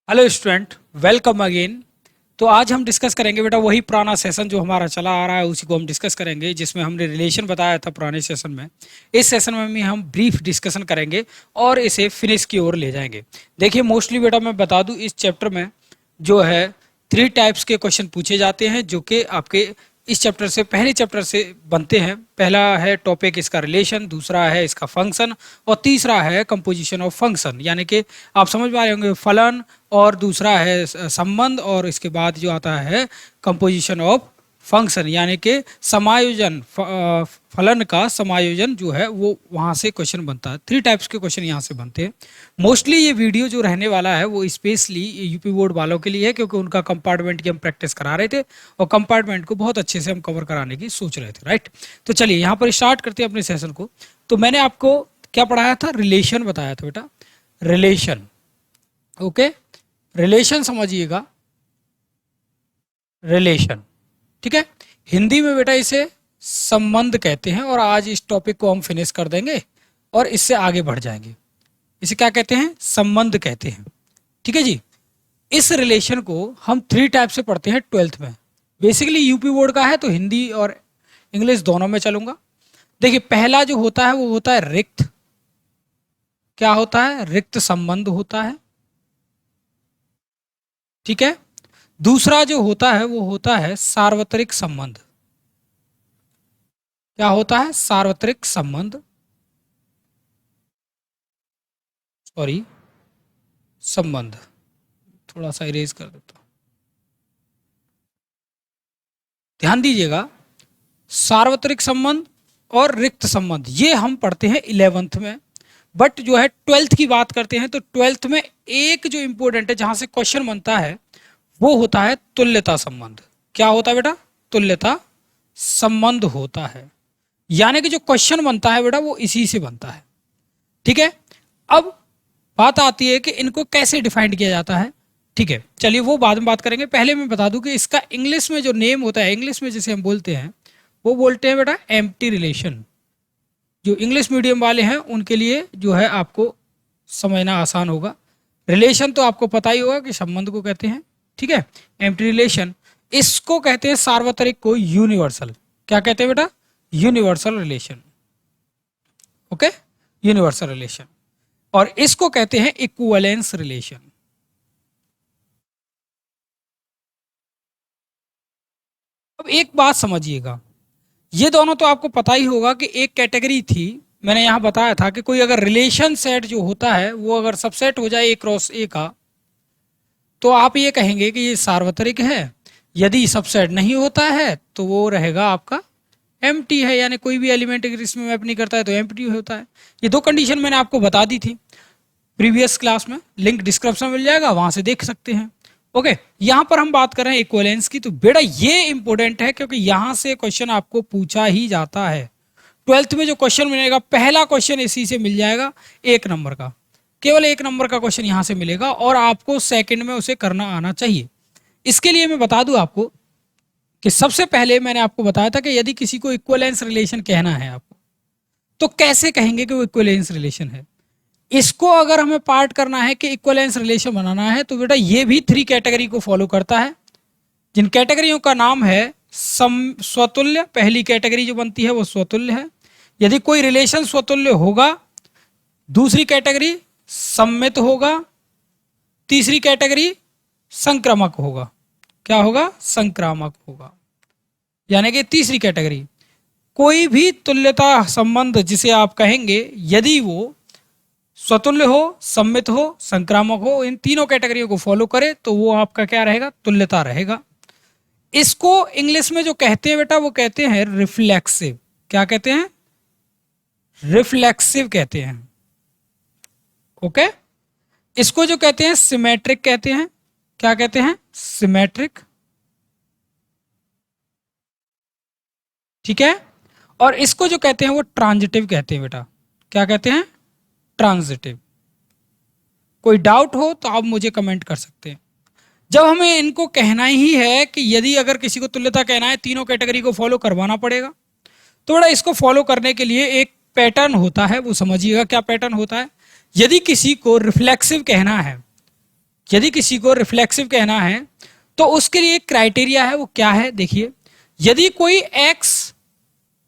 Hello student, welcome again. तो आज हम डिस्कस करेंगे बेटा वही पुराना सेशन जो हमारा चला आ रहा है उसी को हम डिस्कस करेंगे, जिसमें हमने रिलेशन बताया था पुराने सेशन में। इस सेशन में भी हम ब्रीफ डिस्कशन करेंगे और इसे फिनिश की ओर ले जाएंगे। देखिए, मोस्टली बेटा मैं बता दूं, इस चैप्टर में जो है 3 टाइप्स के क्वेश्चन पूछे जाते हैं जो कि आपके इस चैप्टर से पहले चैप्टर से बनते हैं। पहला है टॉपिक इसका रिलेशन, दूसरा है इसका फंक्शन और तीसरा है कंपोजिशन ऑफ फंक्शन, यानी कि आप समझ पा रहे होंगे फलन, और दूसरा है संबंध, और इसके बाद जो आता है कंपोजिशन ऑफ फंक्शन यानी कि समायोजन, फलन का समायोजन जो है वो वहाँ से क्वेश्चन बनता है। 3 टाइप्स के क्वेश्चन यहाँ से बनते हैं। मोस्टली ये वीडियो जो रहने वाला है वो स्पेशली यूपी बोर्ड वालों के लिए है, क्योंकि उनका कंपार्टमेंट की हम प्रैक्टिस करा रहे थे और कंपार्टमेंट को बहुत अच्छे से हम कवर कराने की सोच रहे थे, राइट। तो चलिए यहाँ पर स्टार्ट करते हैं अपने सेशन को। तो मैंने आपको क्या पढ़ाया था? रिलेशन बताया था बेटा, रिलेशन। ओके, रिलेशन समझिएगा, रिलेशन, ठीक है। हिंदी में बेटा इसे संबंध कहते हैं और आज इस टॉपिक को हम फिनिश कर देंगे और इससे आगे बढ़ जाएंगे। इसे क्या कहते हैं? संबंध कहते हैं, ठीक है जी। इस रिलेशन को हम 3 टाइप से पढ़ते हैं 12th में। बेसिकली यूपी बोर्ड का है तो हिंदी और इंग्लिश दोनों में चलूंगा। देखिए, पहला जो होता है वो होता है रिक्त। क्या होता है? रिक्त संबंध होता है, ठीक है। दूसरा जो होता है वो होता है सार्वत्रिक संबंध। क्या होता है? सार्वत्रिक संबंध, सॉरी, संबंध। थोड़ा सा इरेज कर देता हूं, ध्यान दीजिएगा। सार्वत्रिक संबंध और रिक्त संबंध ये हम पढ़ते हैं 11th में, बट जो है 12th की बात करते हैं तो 12th में एक जो इंपॉर्टेंट है जहां से क्वेश्चन बनता है वो होता है तुल्यता संबंध। क्या होता है बेटा? तुल्यता संबंध होता है, यानी कि जो क्वेश्चन बनता है बेटा वो इसी से बनता है, ठीक है। अब बात आती है कि इनको कैसे डिफाइन किया जाता है, ठीक है। चलिए वो बाद में बात करेंगे। पहले मैं बता दूं कि इसका इंग्लिश में जो नेम होता है, इंग्लिश में जैसे हम बोलते हैं वो बोलते हैं बेटा एम्प्टी रिलेशन। जो इंग्लिश मीडियम वाले हैं उनके लिए जो है आपको समझना आसान होगा। रिलेशन तो आपको पता ही होगा कि संबंध को कहते हैं, ठीक है। एम्प्टी रिलेशन, इसको कहते हैं सार्वत्रिक को यूनिवर्सल। क्या कहते हैं बेटा? Universal relation, okay, universal relation. और इसको कहते हैं इक्विवेलेंस रिलेशन। अब एक बात समझिएगा, ये दोनों तो आपको पता ही होगा कि एक कैटेगरी थी, मैंने यहां बताया था कि कोई अगर रिलेशन सेट जो होता है वो अगर सबसेट हो जाए A क्रॉस A का, तो आप ये कहेंगे कि ये सार्वत्रिक है। यदि सबसेट नहीं होता है तो वो रहेगा आपका एम्प्टी है, यानी कोई भी एलिमेंट अगर इसमें मैप नहीं करता है तो एम्प्टी होता है। ये 2 कंडीशन मैंने आपको बता दी थी प्रीवियस क्लास में, लिंक डिस्क्रिप्शन में मिल जाएगा, वहां से देख सकते हैं। ओके, यहां पर हम बात कर रहे हैं इक्विवेलेंस की। तो बेटा ये इंपॉर्टेंट है क्योंकि यहां से क्वेश्चन आपको पूछा ही जाता है। 12th में जो क्वेश्चन मिलेगा, पहला क्वेश्चन इसी से मिल जाएगा, 1 नंबर का, केवल 1 नंबर का क्वेश्चन यहां से मिलेगा और आपको सेकंड में उसे करना आना चाहिए। इसके लिए मैं बता दूं आपको कि सबसे पहले मैंने आपको बताया था कि यदि किसी को इक्विवेलेंस रिलेशन कहना है आपको, तो कैसे कहेंगे कि वो इक्विवेलेंस रिलेशन है। इसको अगर हमें पार्ट करना है कि इक्विवेलेंस रिलेशन बनाना है तो बेटा ये भी 3 कैटेगरी को फॉलो करता है, जिन कैटेगरियों का नाम है स्वतुल्य। पहली कैटेगरी जो बनती है वो स्वतुल्य है, यदि कोई रिलेशन स्वतुल्य होगा। दूसरी कैटेगरी सम्मित होगा। तीसरी कैटेगरी संक्रामक होगा। क्या होगा? संक्रामक होगा। यानी कि तीसरी कैटेगरी, कोई भी तुल्यता संबंध जिसे आप कहेंगे, यदि वो स्वतुल्य हो, सम्मित हो, संक्रामक हो, इन तीनों कैटेगरियों को फॉलो करे तो वो आपका क्या रहेगा? तुल्यता रहेगा। इसको इंग्लिश में जो कहते हैं बेटा वो कहते हैं रिफ्लेक्सिव। क्या कहते हैं? रिफ्लेक्सिव कहते हैं, ओके। इसको जो कहते हैं सिमेट्रिक कहते हैं। क्या कहते हैं? सिमेट्रिक, ठीक है। और इसको जो कहते हैं वो ट्रांजिटिव कहते हैं बेटा। क्या कहते हैं? ट्रांजिटिव। कोई डाउट हो तो आप मुझे कमेंट कर सकते हैं। जब हमें इनको कहना ही है कि यदि अगर किसी को तुल्यता कहना है, तीनों कैटेगरी को फॉलो करवाना पड़ेगा, तो बेटा इसको फॉलो करने के लिए एक पैटर्न होता है, वो समझिएगा क्या पैटर्न होता है। यदि किसी को रिफ्लेक्सिव कहना है यदि किसी को रिफ्लेक्सिव कहना है तो उसके लिए एक क्राइटेरिया है, वो क्या है देखिए, यदि कोई x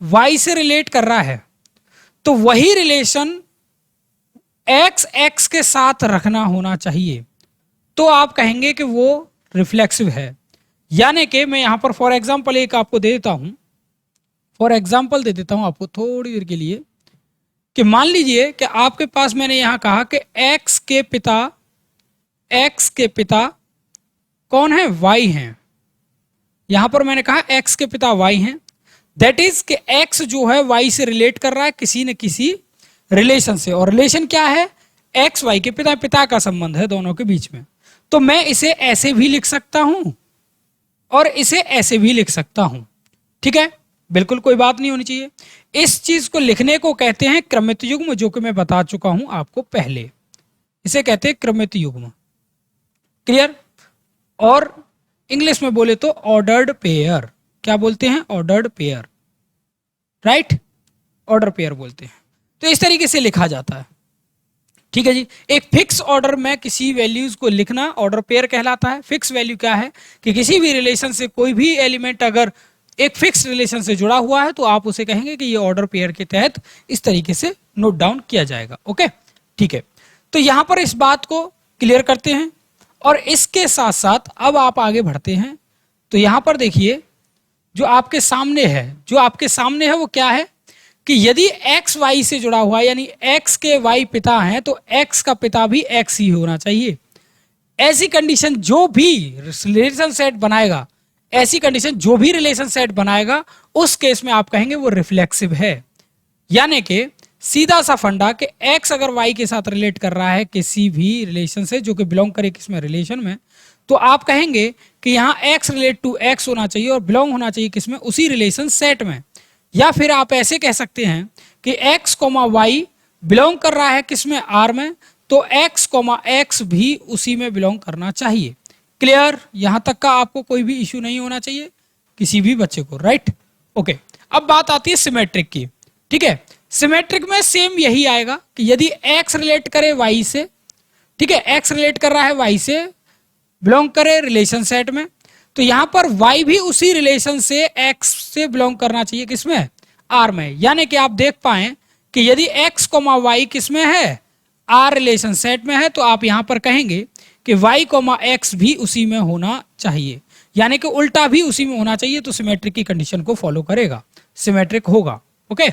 y से रिलेट कर रहा है तो वही रिलेशन x x के साथ रखना होना चाहिए, तो आप कहेंगे कि वो रिफ्लेक्सिव है। यानी कि मैं यहां पर फॉर एग्जांपल एक आपको दे देता हूं, आपको थोड़ी देर के लिए, कि मान लीजिए कि आपके पास मैंने यहां कहा कि x के पिता कौन है, y हैं। यहां पर मैंने कहा x के पिता y हैं, दैट इज कि x जो है y से रिलेट कर रहा है किसी न किसी रिलेशन से, और रिलेशन क्या है, x y के पिता का संबंध है दोनों के बीच में। तो मैं इसे ऐसे भी लिख सकता हूं और इसे ऐसे भी लिख सकता हूं, ठीक है, बिल्कुल कोई बात नहीं होनी चाहिए। इस चीज को लिखने को कहते हैं क्रमित युग्म, जो कि मैं बता चुका हूं आपको पहले, इसे कहते हैं क्रमित युग्म, क्लियर। और इंग्लिश में बोले तो ऑर्डर्ड पेयर, क्या बोलते हैं, ordered pair, right, order pair बोलते हैं। तो इस तरीके से लिखा जाता है, ठीक है जी। एक फिक्स ऑर्डर में किसी वैल्यूज को लिखना ऑर्डर पेयर कहलाता है। फिक्स वैल्यू क्या है कि किसी भी रिलेशन से कोई भी एलिमेंट अगर एक फिक्स रिलेशन से जुड़ा हुआ है तो आप उसे कहेंगे कि ये ऑर्डर पेयर के तहत इस तरीके से नोट डाउन किया जाएगा, ओके, ठीक है। तो यहां पर इस बात को क्लियर करते हैं और इसके साथ साथ अब आप आगे बढ़ते हैं। तो यहां पर देखिए जो आपके सामने है वो क्या है कि यदि x y से जुड़ा हुआ है, यानी x के y पिता हैं, तो x का पिता भी x ही होना चाहिए। ऐसी कंडीशन जो भी रिलेशन सेट बनाएगा उस केस में आप कहेंगे वो रिफ्लेक्सिव है। यानी कि सीधा सा फंडा कि x अगर y के साथ रिलेट कर रहा है किसी भी रिलेशन से जो कि बिलोंग करे किसमें, रिलेशन में, तो आप कहेंगे कि यहाँ x रिलेट टू x होना चाहिए और बिलोंग होना चाहिए किसमें, उसी रिलेशन सेट में। या फिर आप ऐसे कह सकते हैं कि x, y बिलोंग कर रहा है किसमें, R में, तो x, x भी उसी में बिलोंग करना चाहिए। क्लियर, यहां तक का आपको कोई भी इश्यू नहीं होना चाहिए किसी भी बच्चे को, राइट, ओके। अब बात आती है सिमेट्रिक की, ठीक है। सिमेट्रिक में सेम यही आएगा कि यदि x रिलेट करे y से, ठीक है, x रिलेट कर रहा है y से, बिलोंग करे रिलेशन सेट में, तो यहां पर y भी उसी रिलेशन से x से बिलोंग करना चाहिए किसमें, R में। यानी कि आप देख पाए कि यदि x, y किसमें है, R रिलेशन सेट में है, तो आप यहां पर कहेंगे कि y, x भी उसी में होना चाहिए, यानी कि उल्टा भी उसी में होना चाहिए, तो सिमेट्रिक की कंडीशन को फॉलो करेगा, सिमेट्रिक होगा, ओके।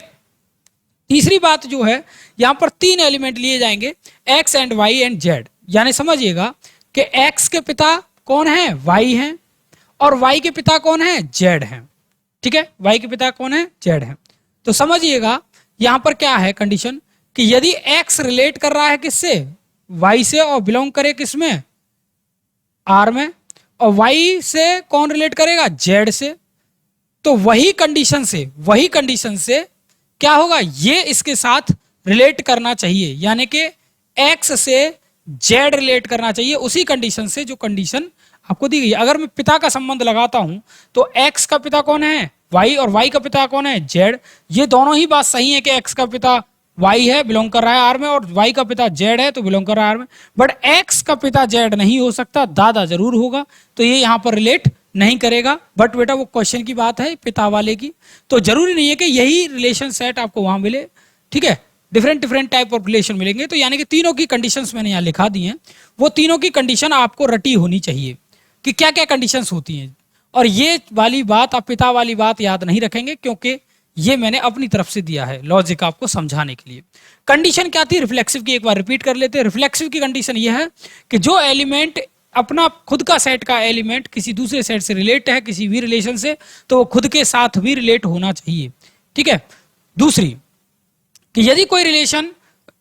तीसरी बात जो है, यहां पर 3 एलिमेंट लिए जाएंगे, x and y and z, यानी समझिएगा कि x के पिता कौन है, y हैं, और y के पिता कौन है, z हैं, ठीक है, y के पिता कौन है, z हैं। तो समझिएगा यहां पर क्या है कंडीशन कि यदि x रिलेट कर रहा है किससे, y से, और बिलोंग करे किसमें, R में, और y से कौन रिलेट करेगा, z से, तो वही कंडीशन से क्या होगा, ये इसके साथ रिलेट करना चाहिए, यानी कि x से z रिलेट करना चाहिए उसी कंडीशन से जो कंडीशन आपको दी गई है। अगर मैं पिता का संबंध लगाता हूं तो x का पिता कौन है, y, और y का पिता कौन है, z। ये दोनों ही बात सही है कि x का पिता y है, बिलोंग कर रहा है R में, और y का पिता z है तो बिलोंग कर रहा है R में, बट x का पिता z नहीं हो सकता, दादा जरूर होगा, तो ये यहां पर रिलेट नहीं करेगा। बट बेटा वो क्वेश्चन की बात है पिता वाले की, तो जरूरी नहीं है कि यही रिलेशन सेट आपको वहां मिले, ठीक है, डिफरेंट टाइप ऑफ रिलेशन मिलेंगे। तो यानी कि तीनों की कंडीशंस मैंने यहाँ लिखा दी हैं, वो तीनों की कंडीशन आपको रटी होनी चाहिए कि क्या क्या कंडीशंस होती हैं। और ये वाली बात, आप पिता वाली बात याद नहीं रखेंगे क्योंकि ये मैंने अपनी तरफ से दिया है लॉजिक आपको समझाने के लिए। कंडीशन क्या थी रिफ्लेक्सिव की, एक बार रिपीट कर लेते हैं। रिफ्लेक्सिव की कंडीशन ये है कि जो एलिमेंट अपना खुद का सेट का एलिमेंट किसी दूसरे सेट से रिलेट है किसी भी रिलेशन से, तो वो खुद के साथ भी रिलेट होना चाहिए, ठीक है। दूसरी कि यदि कोई रिलेशन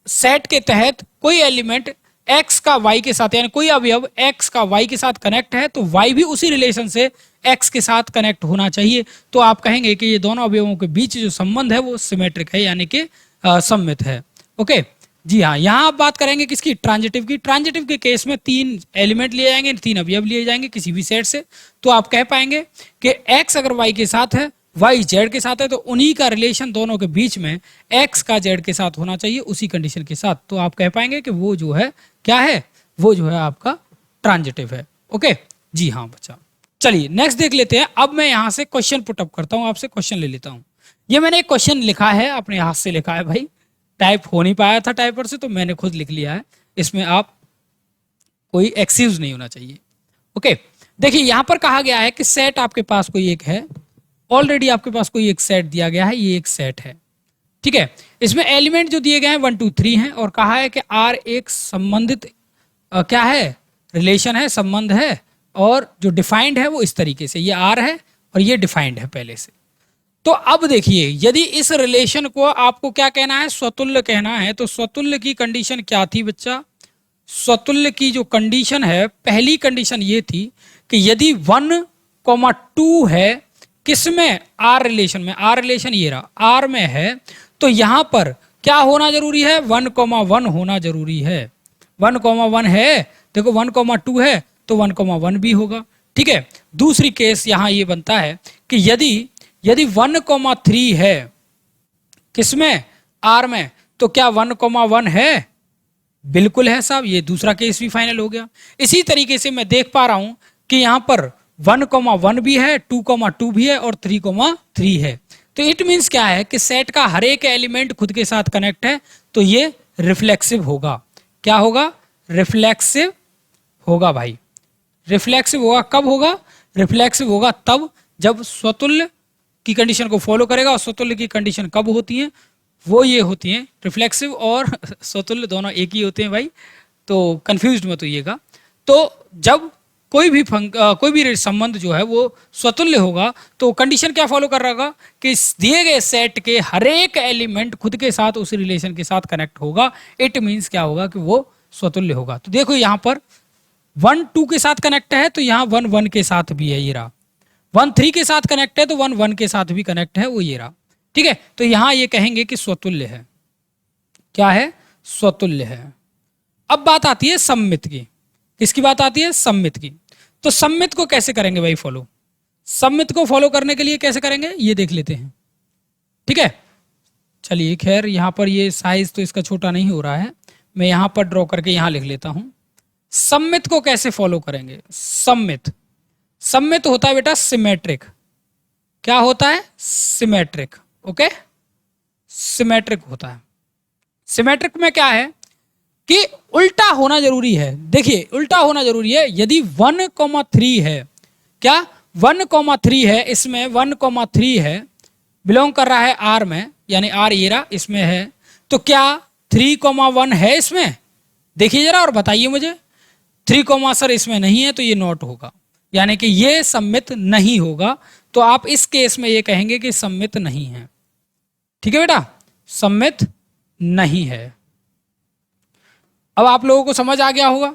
सेट के तहत कोई एलिमेंट x का y के साथ, यानी कोई अवयव x का y के साथ कनेक्ट है, तो y भी उसी रिलेशन से x के साथ कनेक्ट होना चाहिए, तो आप कहेंगे कि ये दोनों अवयवों के बीच जो संबंध है वो सिमेट्रिक है, यानी कि सममित है, ओके। जी हाँ, यहाँ आप बात करेंगे किसकी, ट्रांजिटिव की। ट्रांजिटिव के केस में 3 एलिमेंट लिए जाएंगे, 3 अवयव लिए जाएंगे किसी भी सेट से, तो आप कह पाएंगे कि x अगर y के साथ है, y z के साथ है, तो उन्हीं का रिलेशन दोनों के बीच में x का z के साथ होना चाहिए उसी कंडीशन के साथ, तो आप कह पाएंगे कि वो जो है क्या है, वो जो है आपका ट्रांजिटिव है। ओके जी हाँ बच्चा, चलिए नेक्स्ट देख लेते हैं। अब मैं यहां से क्वेश्चन पुटअप करता हूं, आपसे क्वेश्चन ले लेता हूं। ये मैंने एक क्वेश्चन लिखा है, अपने हाथ से लिखा है भाई, टाइप हो नहीं पाया था टाइपर से, तो मैंने खुद लिख लिया है। इसमें आप कोई एक्सक्यूज नहीं होना चाहिए। ओके देखिए यहां पर कहा गया है कि सेट आपके पास कोई एक है, ऑलरेडी आपके पास कोई एक सेट दिया गया है, ये एक सेट है, ठीक है। इसमें एलिमेंट जो दिए गए हैं 1 2 3 हैं, और कहा है कि आर एक संबंधित क्या है, रिलेशन है, संबंध है, और जो डिफाइंड है वो इस तरीके से, ये आर है और ये डिफाइंड है पहले से। तो अब देखिए यदि इस रिलेशन को आपको क्या कहना है, स्वतुल्य कहना है, तो स्वतुल्य की कंडीशन क्या थी बच्चा? स्वतुल्य की जो कंडीशन है, पहली कंडीशन ये थी कि यदि 1,2 है, किसमें? आर रिलेशन में। आर रिलेशन ये रहा, आर में है, तो यहां पर क्या होना जरूरी है? 1,1 होना जरूरी है। 1,1 है, देखो 1,2 है तो 1,1 भी होगा, ठीक है। दूसरी केस यहां ये बनता है कि यदि 1,3 है, किसमें? आर में, तो क्या 1,1 है? बिल्कुल है साहब, ये दूसरा केस भी फाइनल हो गया। इसी तरीके से मैं देख पा रहा हूं कि यहां पर 1,1 भी है, 2,2 भी है और 3,3 है। तो इट मीन्स क्या है कि सेट का हर एक एलिमेंट खुद के साथ कनेक्ट है, तो ये रिफ्लेक्सिव होगा। क्या होगा? रिफ्लेक्सिव होगा भाई। रिफ्लेक्सिव होगा कब होगा? रिफ्लेक्सिव होगा तब जब स्वतुल्य की कंडीशन को फॉलो करेगा। और स्वतुल्य की कंडीशन कब होती है? वो ये होती हैं, रिफ्लेक्सिव और स्वतुल्य दोनों एक ही होते हैं भाई, तो कंफ्यूज मत होइएगा। तो जब कोई भी संबंध जो है वो स्वतुल्य होगा, तो कंडीशन क्या फॉलो कर रहा होगा कि इस दिए गए सेट के हर एक एलिमेंट खुद के साथ उस रिलेशन के साथ कनेक्ट होगा। इट मीन्स क्या होगा कि वो स्वतुल्य होगा। तो देखो यहां पर 1 2 के साथ कनेक्ट है, तो यहां 1 1 के साथ भी है, ये रहा। 1 3 के साथ कनेक्ट है, तो 1 1 के साथ भी कनेक्ट है, वो ये रहा, ठीक है। तो यहां ये कहेंगे कि स्वतुल्य है। क्या है? स्वतुल्य है। अब बात आती है सम्मित की। किसकी बात आती है? सम्मित की। तो सम्मित को कैसे करेंगे भाई फॉलो? सम्मित को फॉलो करने के लिए कैसे करेंगे ये देख लेते हैं, ठीक है। चलिए खैर यहां पर ये साइज तो इसका छोटा नहीं हो रहा है, मैं यहां पर ड्रॉ करके यहां लिख लेता हूं। सम्मित को कैसे फॉलो करेंगे? सम्मित, सम्मित होता है बेटा सिमेट्रिक। क्या होता है? सिमेट्रिक। ओके, सिमेट्रिक होता है। सिमेट्रिक में क्या है कि उल्टा होना जरूरी है। देखिए उल्टा होना जरूरी है। यदि 1,3 है, क्या 1,3 है, इसमें 1,3 है, बिलोंग कर रहा है आर में, यानी आर येरा इसमें है, तो क्या 3,1 है इसमें? देखिए जरा और बताइए मुझे। 3, सर इसमें नहीं है, तो ये नॉट होगा, यानी कि ये सम्मित नहीं होगा। तो आप इस केस में ये कहेंगे कि सम्मित नहीं है, ठीक है बेटा, सम्मित नहीं है। अब आप लोगों को समझ आ गया होगा,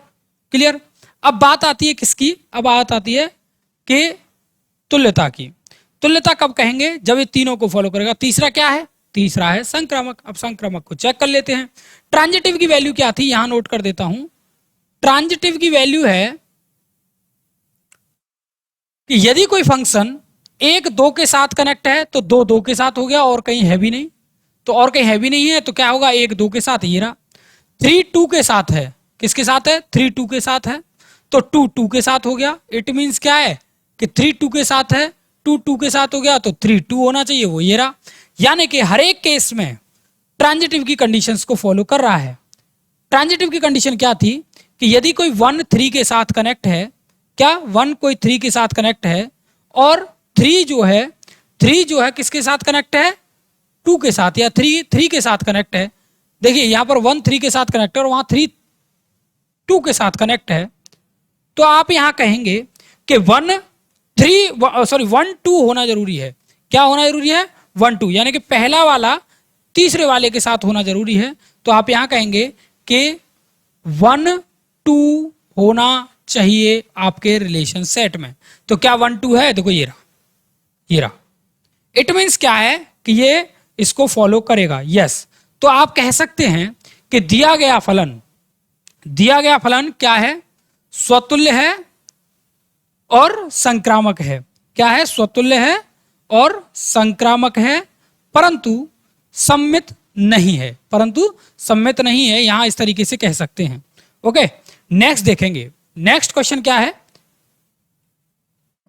क्लियर। अब बात आती है किसकी? अब बात आती है कि तुल्यता की। तुल्यता कब कहेंगे? जब ये तीनों को फॉलो करेगा। तीसरा क्या है? तीसरा है संक्रामक। अब संक्रामक को चेक कर लेते हैं। ट्रांजिटिव की वैल्यू क्या थी? यहां नोट कर देता हूं। ट्रांजिटिव की वैल्यू है कि यदि कोई फंक्शन 1 2 के साथ कनेक्ट है, तो 2 2 के साथ हो गया, और कहीं है भी नहीं। तो और कहीं है भी नहीं है, तो क्या होगा? 1 2 के साथ, ये रहा। 3 2 के साथ है, किसके साथ है? 3 2 के साथ है, तो 2 2 के साथ हो गया। इट मीन्स क्या है कि 3 2 के साथ है, 2 2 के साथ हो गया, तो 3 2 होना चाहिए, वो ये रहा। यानी कि हर एक केस में ट्रांजिटिव की कंडीशंस को फॉलो कर रहा है। ट्रांजिटिव की कंडीशन क्या थी कि यदि कोई 1 3 के साथ कनेक्ट है, क्या 1 कोई 3 के साथ कनेक्ट है, और 3 जो है किसके साथ कनेक्ट है? 2 के साथ, या 3 के साथ कनेक्ट है। देखिए यहां पर 1 3 के साथ कनेक्ट है और वहां 3 2 के साथ कनेक्ट है, तो आप यहां कहेंगे कि 1 2 होना जरूरी है। क्या होना जरूरी है? 1 2, यानी कि पहला वाला तीसरे वाले के साथ होना जरूरी है। तो आप यहां कहेंगे कि 1 2 होना चाहिए आपके रिलेशन सेट में। तो क्या 1 2 है? देखो ये रहा, ये रहा। इट मीन्स क्या है कि ये इसको फॉलो करेगा। यस। तो आप कह सकते हैं कि दिया गया फलन क्या है? स्वतुल्य है और संक्रामक है। क्या है? स्वतुल्य है और संक्रामक है, परंतु सम्मित नहीं है। यहां इस तरीके से कह सकते हैं। ओके, नेक्स्ट देखेंगे। नेक्स्ट क्वेश्चन क्या है?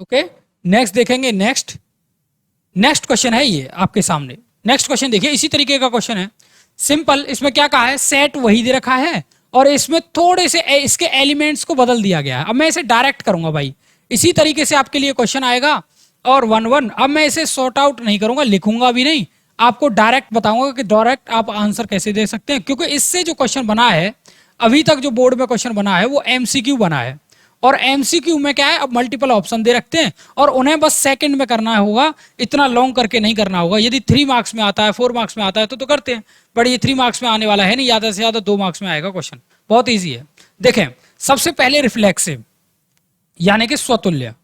ओके, नेक्स्ट देखेंगे। नेक्स्ट क्वेश्चन है ये आपके सामने। नेक्स्ट क्वेश्चन देखिए, इसी तरीके का क्वेश्चन है, सिंपल। इसमें क्या कहा है, सेट वही दे रखा है और इसमें थोड़े से इसके एलिमेंट्स को बदल दिया गया है। अब मैं इसे डायरेक्ट करूंगा भाई, इसी तरीके से आपके लिए क्वेश्चन आएगा और 1-1। अब मैं इसे सॉर्ट आउट नहीं करूंगा, लिखूंगा भी नहीं, आपको डायरेक्ट बताऊंगा कि डायरेक्ट आप आंसर कैसे दे सकते हैं, क्योंकि इससे जो क्वेश्चन बना है, अभी तक जो बोर्ड में क्वेश्चन बना है वो एमसीक्यू बना है। और एमसीक्यू में क्या है, अब मल्टीपल ऑप्शन दे रखते हैं और उन्हें बस सेकंड में करना होगा, इतना लॉन्ग करके नहीं करना होगा। यदि 3 मार्क्स में आता है, 4 मार्क्स में आता है तो करते हैं, बट ये 3 मार्क्स में आने वाला है नहीं, ज्यादा से ज्यादा 2 मार्क्स में आएगा क्वेश्चन। बहुत ईजी है। देखें, सबसे पहले रिफ्लेक्सिव यानी कि स्वतुल्य।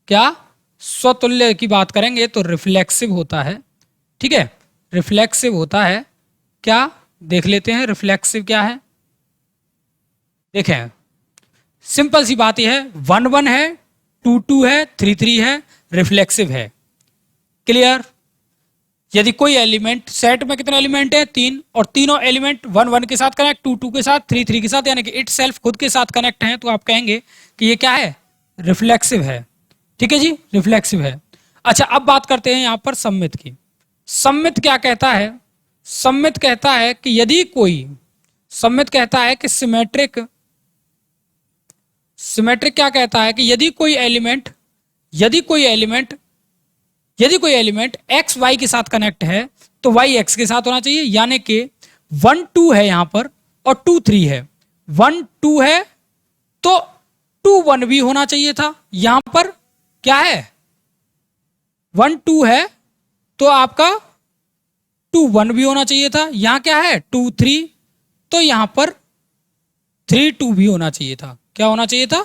क्या स्वतुल्य की बात करेंगे तो रिफ्लेक्सिव होता है, ठीक है, रिफ्लेक्सिव होता है। क्या देख लेते हैं रिफ्लेक्सिव क्या है। देखें, सिंपल सी बात यह है, 1-1 है, 2-2 है, 3-3 है, रिफ्लेक्सिव है। क्लियर? यदि कोई एलिमेंट, सेट में कितने एलिमेंट है, 3, और तीनों एलिमेंट 1-1 के साथ कनेक्ट, 2-2 के साथ, 3-3 के साथ, यानी कि इट सेल्फ खुद के साथ कनेक्ट है, तो आप कहेंगे कि ये क्या है, रिफ्लेक्सिव है। ठीक है जी, रिफ्लेक्सिव है। अच्छा, अब बात करते हैं यहां पर सम्मित की। सम्मित क्या कहता है? सम्मित कहता है कि यदि कोई, सम्मित कहता है कि सिमेट्रिक क्या कहता है कि यदि कोई एलिमेंट एक्स वाई के साथ कनेक्ट है तो वाई एक्स के साथ होना चाहिए, यानी कि 1-2 है यहां पर और 2-3 है। 1-2 है तो 2-1 भी होना चाहिए था। यहां पर क्या है, 1-2 है तो आपका 2-1 भी होना चाहिए था। यहां क्या है, 2-3, तो यहां पर 3-2 भी होना चाहिए था। क्या होना चाहिए था,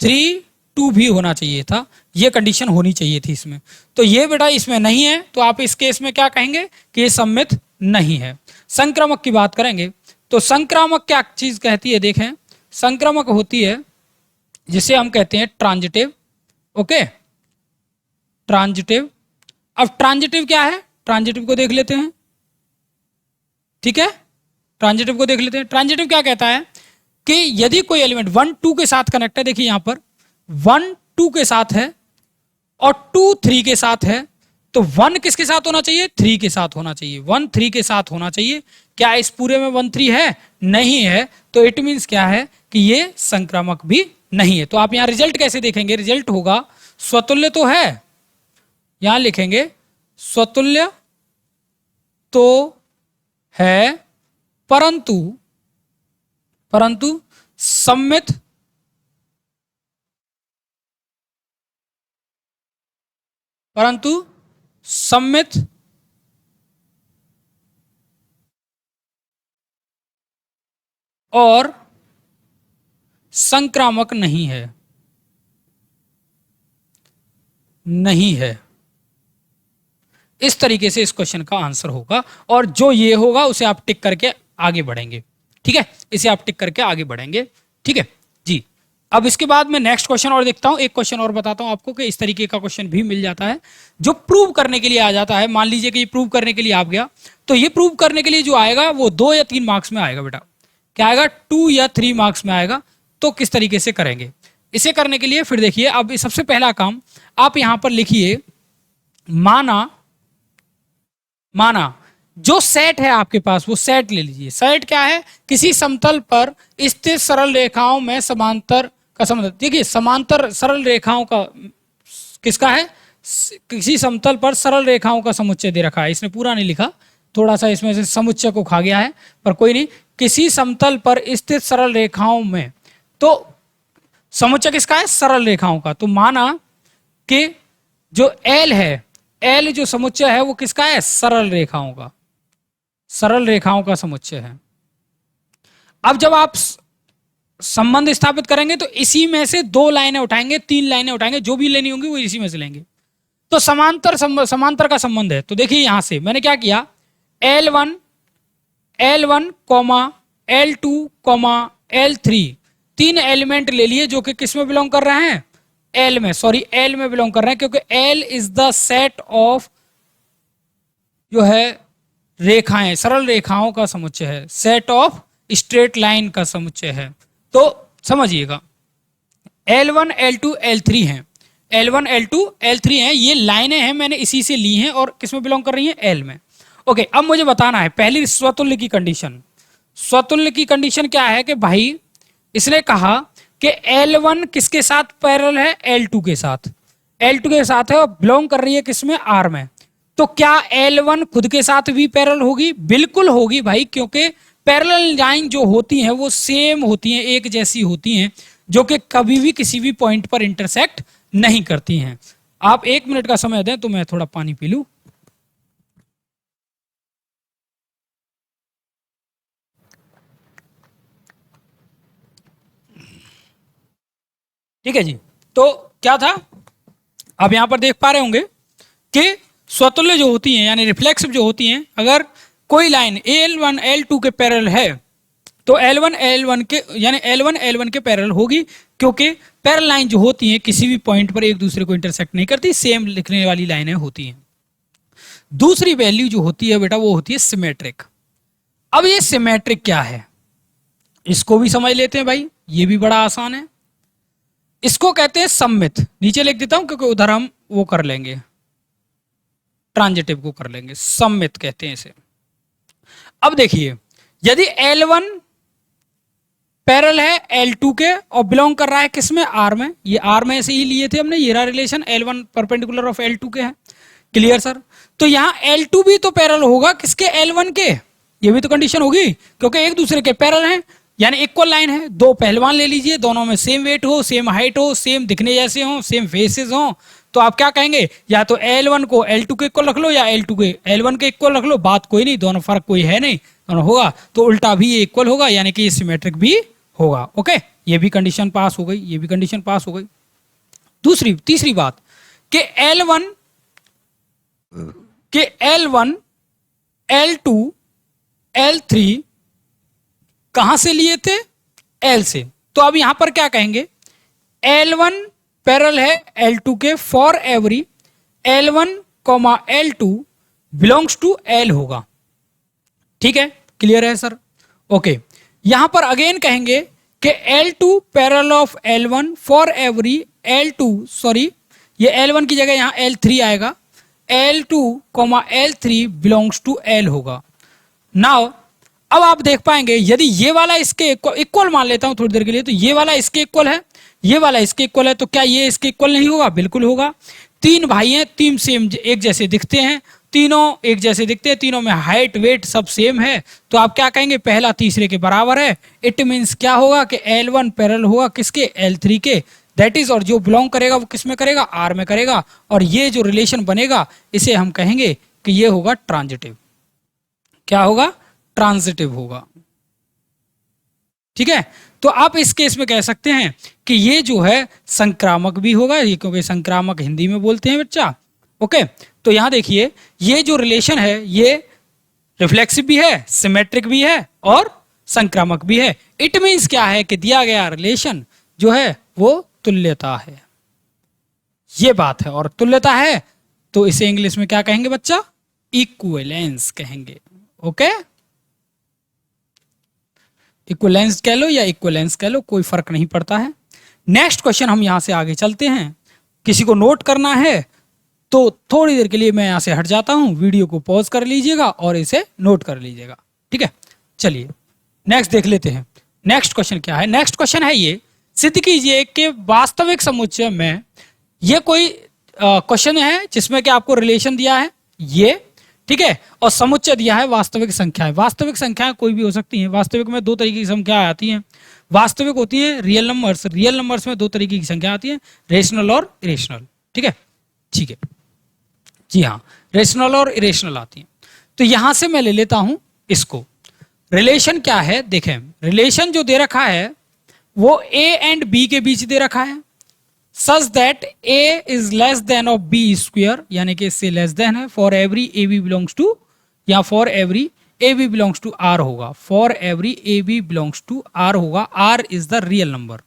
3-2 भी होना चाहिए था। ये कंडीशन होनी चाहिए थी इसमें। तो ये बेटा इसमें नहीं है, तो आप इस केस में क्या कहेंगे कि ये सम्मित नहीं है। संक्रामक की बात करेंगे तो संक्रामक क्या चीज कहती है, देखें, संक्रामक होती है जिसे हम कहते हैं ट्रांजिटिव। Okay, transitive. अब ट्रांजिटिव क्या है, ट्रांजिटिव को देख लेते हैं। ठीक है, ट्रांजिटिव को देख लेते हैं। ट्रांजिटिव क्या कहता है कि यदि कोई एलिमेंट 1-2 के साथ कनेक्ट है, देखिए यहां पर 1-2 के साथ है और 2-3 के साथ है, तो 1 किसके साथ होना चाहिए, 3 के साथ होना चाहिए। 1-3 के साथ होना चाहिए। क्या इस पूरे में 1-3 है, नहीं है, तो इट मींस क्या है कि ये संक्रामक भी नहीं है। तो आप यहां रिजल्ट कैसे देखेंगे, रिजल्ट होगा स्वतुल्य तो है, यहां लिखेंगे स्वतुल्य तो है, परंतु सम्मित और संक्रामक नहीं है। इस तरीके से इस क्वेश्चन का आंसर होगा, और जो ये होगा उसे आप टिक करके आगे बढ़ेंगे। ठीक है, इसे आप टिक करके आगे बढ़ेंगे। ठीक है जी। अब इसके बाद मैं नेक्स्ट क्वेश्चन और देखता हूं, एक क्वेश्चन और बताता हूं आपको कि इस तरीके का क्वेश्चन भी मिल जाता है जो प्रूव करने के लिए आ जाता है। मान लीजिए कि ये प्रूव करने के लिए आ गया, तो ये प्रूव करने के लिए जो आएगा वो 2 या 3 मार्क्स में आएगा बेटा। क्या आएगा, 2 या 3 मार्क्स में आएगा। तो किस तरीके से करेंगे इसे, करने के लिए फिर देखिए, अब सबसे पहला काम आप यहां पर लिखिए, माना जो सेट है आपके पास वो सेट ले लीजिए। सेट क्या है, किसी समतल पर स्थित सरल रेखाओं में समांतर का संबंध। देखिए, समांतर सरल रेखाओं का किसका है, किसी समतल पर सरल रेखाओं का समुच्चय दे रखा है। इसने पूरा नहीं लिखा, थोड़ा सा इसमें से समुच्चय को खा गया है, पर कोई नहीं। किसी समतल पर स्थित सरल रेखाओं में, तो समुच्चय किसका है, सरल रेखाओं का। तो माना कि जो एल है, एल जो समुच्चय है वो किसका है, सरल रेखाओं का, सरल रेखाओं का समुच्चय है। अब जब आप संबंध स्थापित करेंगे तो इसी में से 2 लाइनें उठाएंगे, 3 लाइनें उठाएंगे, जो भी लेनी होंगी वो इसी में से लेंगे। तो समांतर का संबंध है। तो देखिए यहां से मैंने क्या किया, L1, L2, L3 3 एलिमेंट ले लिए जो कि किस में बिलोंग कर रहे हैं, एल में बिलोंग कर रहे हैं, क्योंकि L is the set of जो है रेखाएं, सरल रेखाओं का समुच्चय है, सेट ऑफ स्ट्रेट लाइन का समुच्चय है। तो समझिएगा, L1 L2 L3 हैं, L1 L2 L3 हैं, ये लाइनें हैं, मैंने इसी से ली हैं और किसमें बिलोंग कर रही हैं, L में। ओके, अब मुझे बताना है पहली स्वतुल्य की कंडीशन। स्वतुल्य की कंडीशन क्या है कि भाई इसने कहा कि L1 किसके साथ पैरेलल है, L2 के साथ, L2 के साथ है और बिलोंग कर रही है किसमें, R में। तो क्या L1 खुद के साथ भी पैरेलल होगी, बिल्कुल होगी भाई, क्योंकि पैरेलल लाइन जो होती हैं वो सेम होती हैं, एक जैसी होती हैं, जो कि कभी भी किसी भी पॉइंट पर इंटरसेक्ट नहीं करती हैं। आप 1 मिनट का समय दें तो मैं थोड़ा पानी पी लूं। ठीक है जी, तो क्या था, अब यहां पर देख पा रहे होंगे कि स्वतुल्य जो होती हैं यानी रिफ्लेक्सिव जो होती हैं, अगर कोई लाइन L1 L2 के पैरेलल है तो L1 L1 के यानी L1 L1 के पैरेलल होगी, क्योंकि पैरेलल लाइन जो होती हैं किसी भी पॉइंट पर एक दूसरे को इंटरसेक्ट नहीं करती, सेम लिखने वाली लाइनें होती हैं। दूसरी वैल्यू जो होती है बेटा वो होती है सिमेट्रिक। अब ये सिमेट्रिक क्या है, इसको भी समझ लेते हैं भाई, ये भी बड़ा आसान है। इसको कहते हैं सम्मित, नीचे लिख देता हूं क्योंकि उधर हम वो कर लेंगे, ट्रांजिटिव को कर लेंगे, सम्मित कहते हैं इसे। अब देखिए, यदि L1 पैरेलल है L2 के और बिलोंग कर रहा है किसमें, R में, ये R में ऐसे ही लिए थे हमने, ये रहा relation, L1 perpendicular of L2 के है, क्लियर सर। तो यहां L2 भी तो पैरेलल होगा किसके, L1 के, ये भी तो कंडीशन होगी, क्योंकि एक दूसरे के पैरेलल हैं, यानी इक्वल लाइन है। दो पहलवान ले लीजिए, दोनों में सेम वेट हो, सेम हाइट हो, सेम दिखने जैसे हो, सेम फेसेस हो, तो आप क्या कहेंगे, या तो L1 को L2 के इक्वल रख लो या L2 के L1 के इक्वल रख लो, बात कोई नहीं, दोनों फर्क कोई है नहीं, दोनों होगा तो उल्टा भी ये इक्वल होगा, यानी कि ये सिमेट्रिक भी होगा। ओके, ये भी कंडीशन पास हो गई, ये भी कंडीशन पास हो गई। तीसरी बात कि L1 L2 L3 कहां से लिए थे, L से। तो अब यहां पर क्या कहेंगे, L1 पैरेलल है L2 के for every L1, L2 belongs to L होगा। ठीक है, क्लियर है सर। ओके, यहां पर अगेन कहेंगे कि L2 parallel of L1 for every L2, sorry ये L1 की जगह यहां L3 आएगा, L2, L3 belongs to L होगा। नाउ अब आप देख पाएंगे यदि ये वाला इसके इक्वल मान लेता हूं थोड़ी देर के लिए, तो ये वाला इसके इक्वल है, ये वाला इसके इक्वल है, तो क्या ये इसके इक्वल नहीं होगा, बिल्कुल होगा। तीन भाई हैं, तीन सेम एक जैसे दिखते हैं, तीनों एक जैसे दिखते हैं, तीनों में हाइट वेट सब सेम है, तो आप क्या कहेंगे, पहला तीसरे के बराबर है। इट मीन्स क्या होगा कि L1 पैरेलल होगा किसके, L3 के, दैट इज, और जो बिलोंग करेगा वो किस में करेगा, R में करेगा, और ये जो रिलेशन बनेगा इसे हम कहेंगे कि ये होगा ट्रांजिटिव। क्या होगा, ट्रांजिटिव होगा। ठीक है, तो आप इस केस में कह सकते हैं कि ये जो है संक्रामक भी होगा, ये क्योंकि संक्रामक हिंदी में बोलते हैं बच्चा। ओके, तो यहां देखिए ये जो रिलेशन है ये रिफ्लेक्सिव भी है, सिमेट्रिक भी है और संक्रामक भी है। इट मीन्स क्या है कि दिया गया रिलेशन जो है वो तुल्यता है, ये बात है, और तुल्यता है तो इसे इंग्लिश में क्या कहेंगे बच्चा, इक्विवेलेंस कहेंगे। ओके, इक्विवेलेंस कह लो या इक्विवेलेंस कह लो, कोई फर्क नहीं पड़ता है। नेक्स्ट क्वेश्चन हम यहां से आगे चलते हैं। किसी को नोट करना है तो थोड़ी देर के लिए मैं यहां से हट जाता हूं, वीडियो को पॉज कर लीजिएगा और इसे नोट कर लीजिएगा। ठीक है, चलिए नेक्स्ट देख लेते हैं। नेक्स्ट क्वेश्चन क्या है, नेक्स्ट क्वेश्चन है ये, सिद्ध कीजिए कि वास्तविक समुच्चय में, ये कोई क्वेश्चन है जिसमें कि आपको रिलेशन दिया है ये, ठीक है, और समुच्चय दिया है वास्तविक संख्याएं। वास्तविक संख्याएं कोई भी हो सकती हैं, वास्तविक में दो तरीके की संख्याएं आती हैं, वास्तविक होती है रियल नंबर्स, रियल नंबर्स में दो तरीके की संख्या आती है, रेशनल और इरेशनल। ठीक है, ठीक है जी हाँ, रेशनल और इरेशनल आती हैं। तो यहां से मैं ले लेता हूं इसको, रिलेशन क्या है देखें, रिलेशन जो दे रखा है वो A एंड B के बीच दे रखा है, such that A is less than of B square, यानी कि इससे लेस देन है, for every AB belongs to, या for every AB belongs to R होगा, for every AB belongs to R होगा, R is the real number.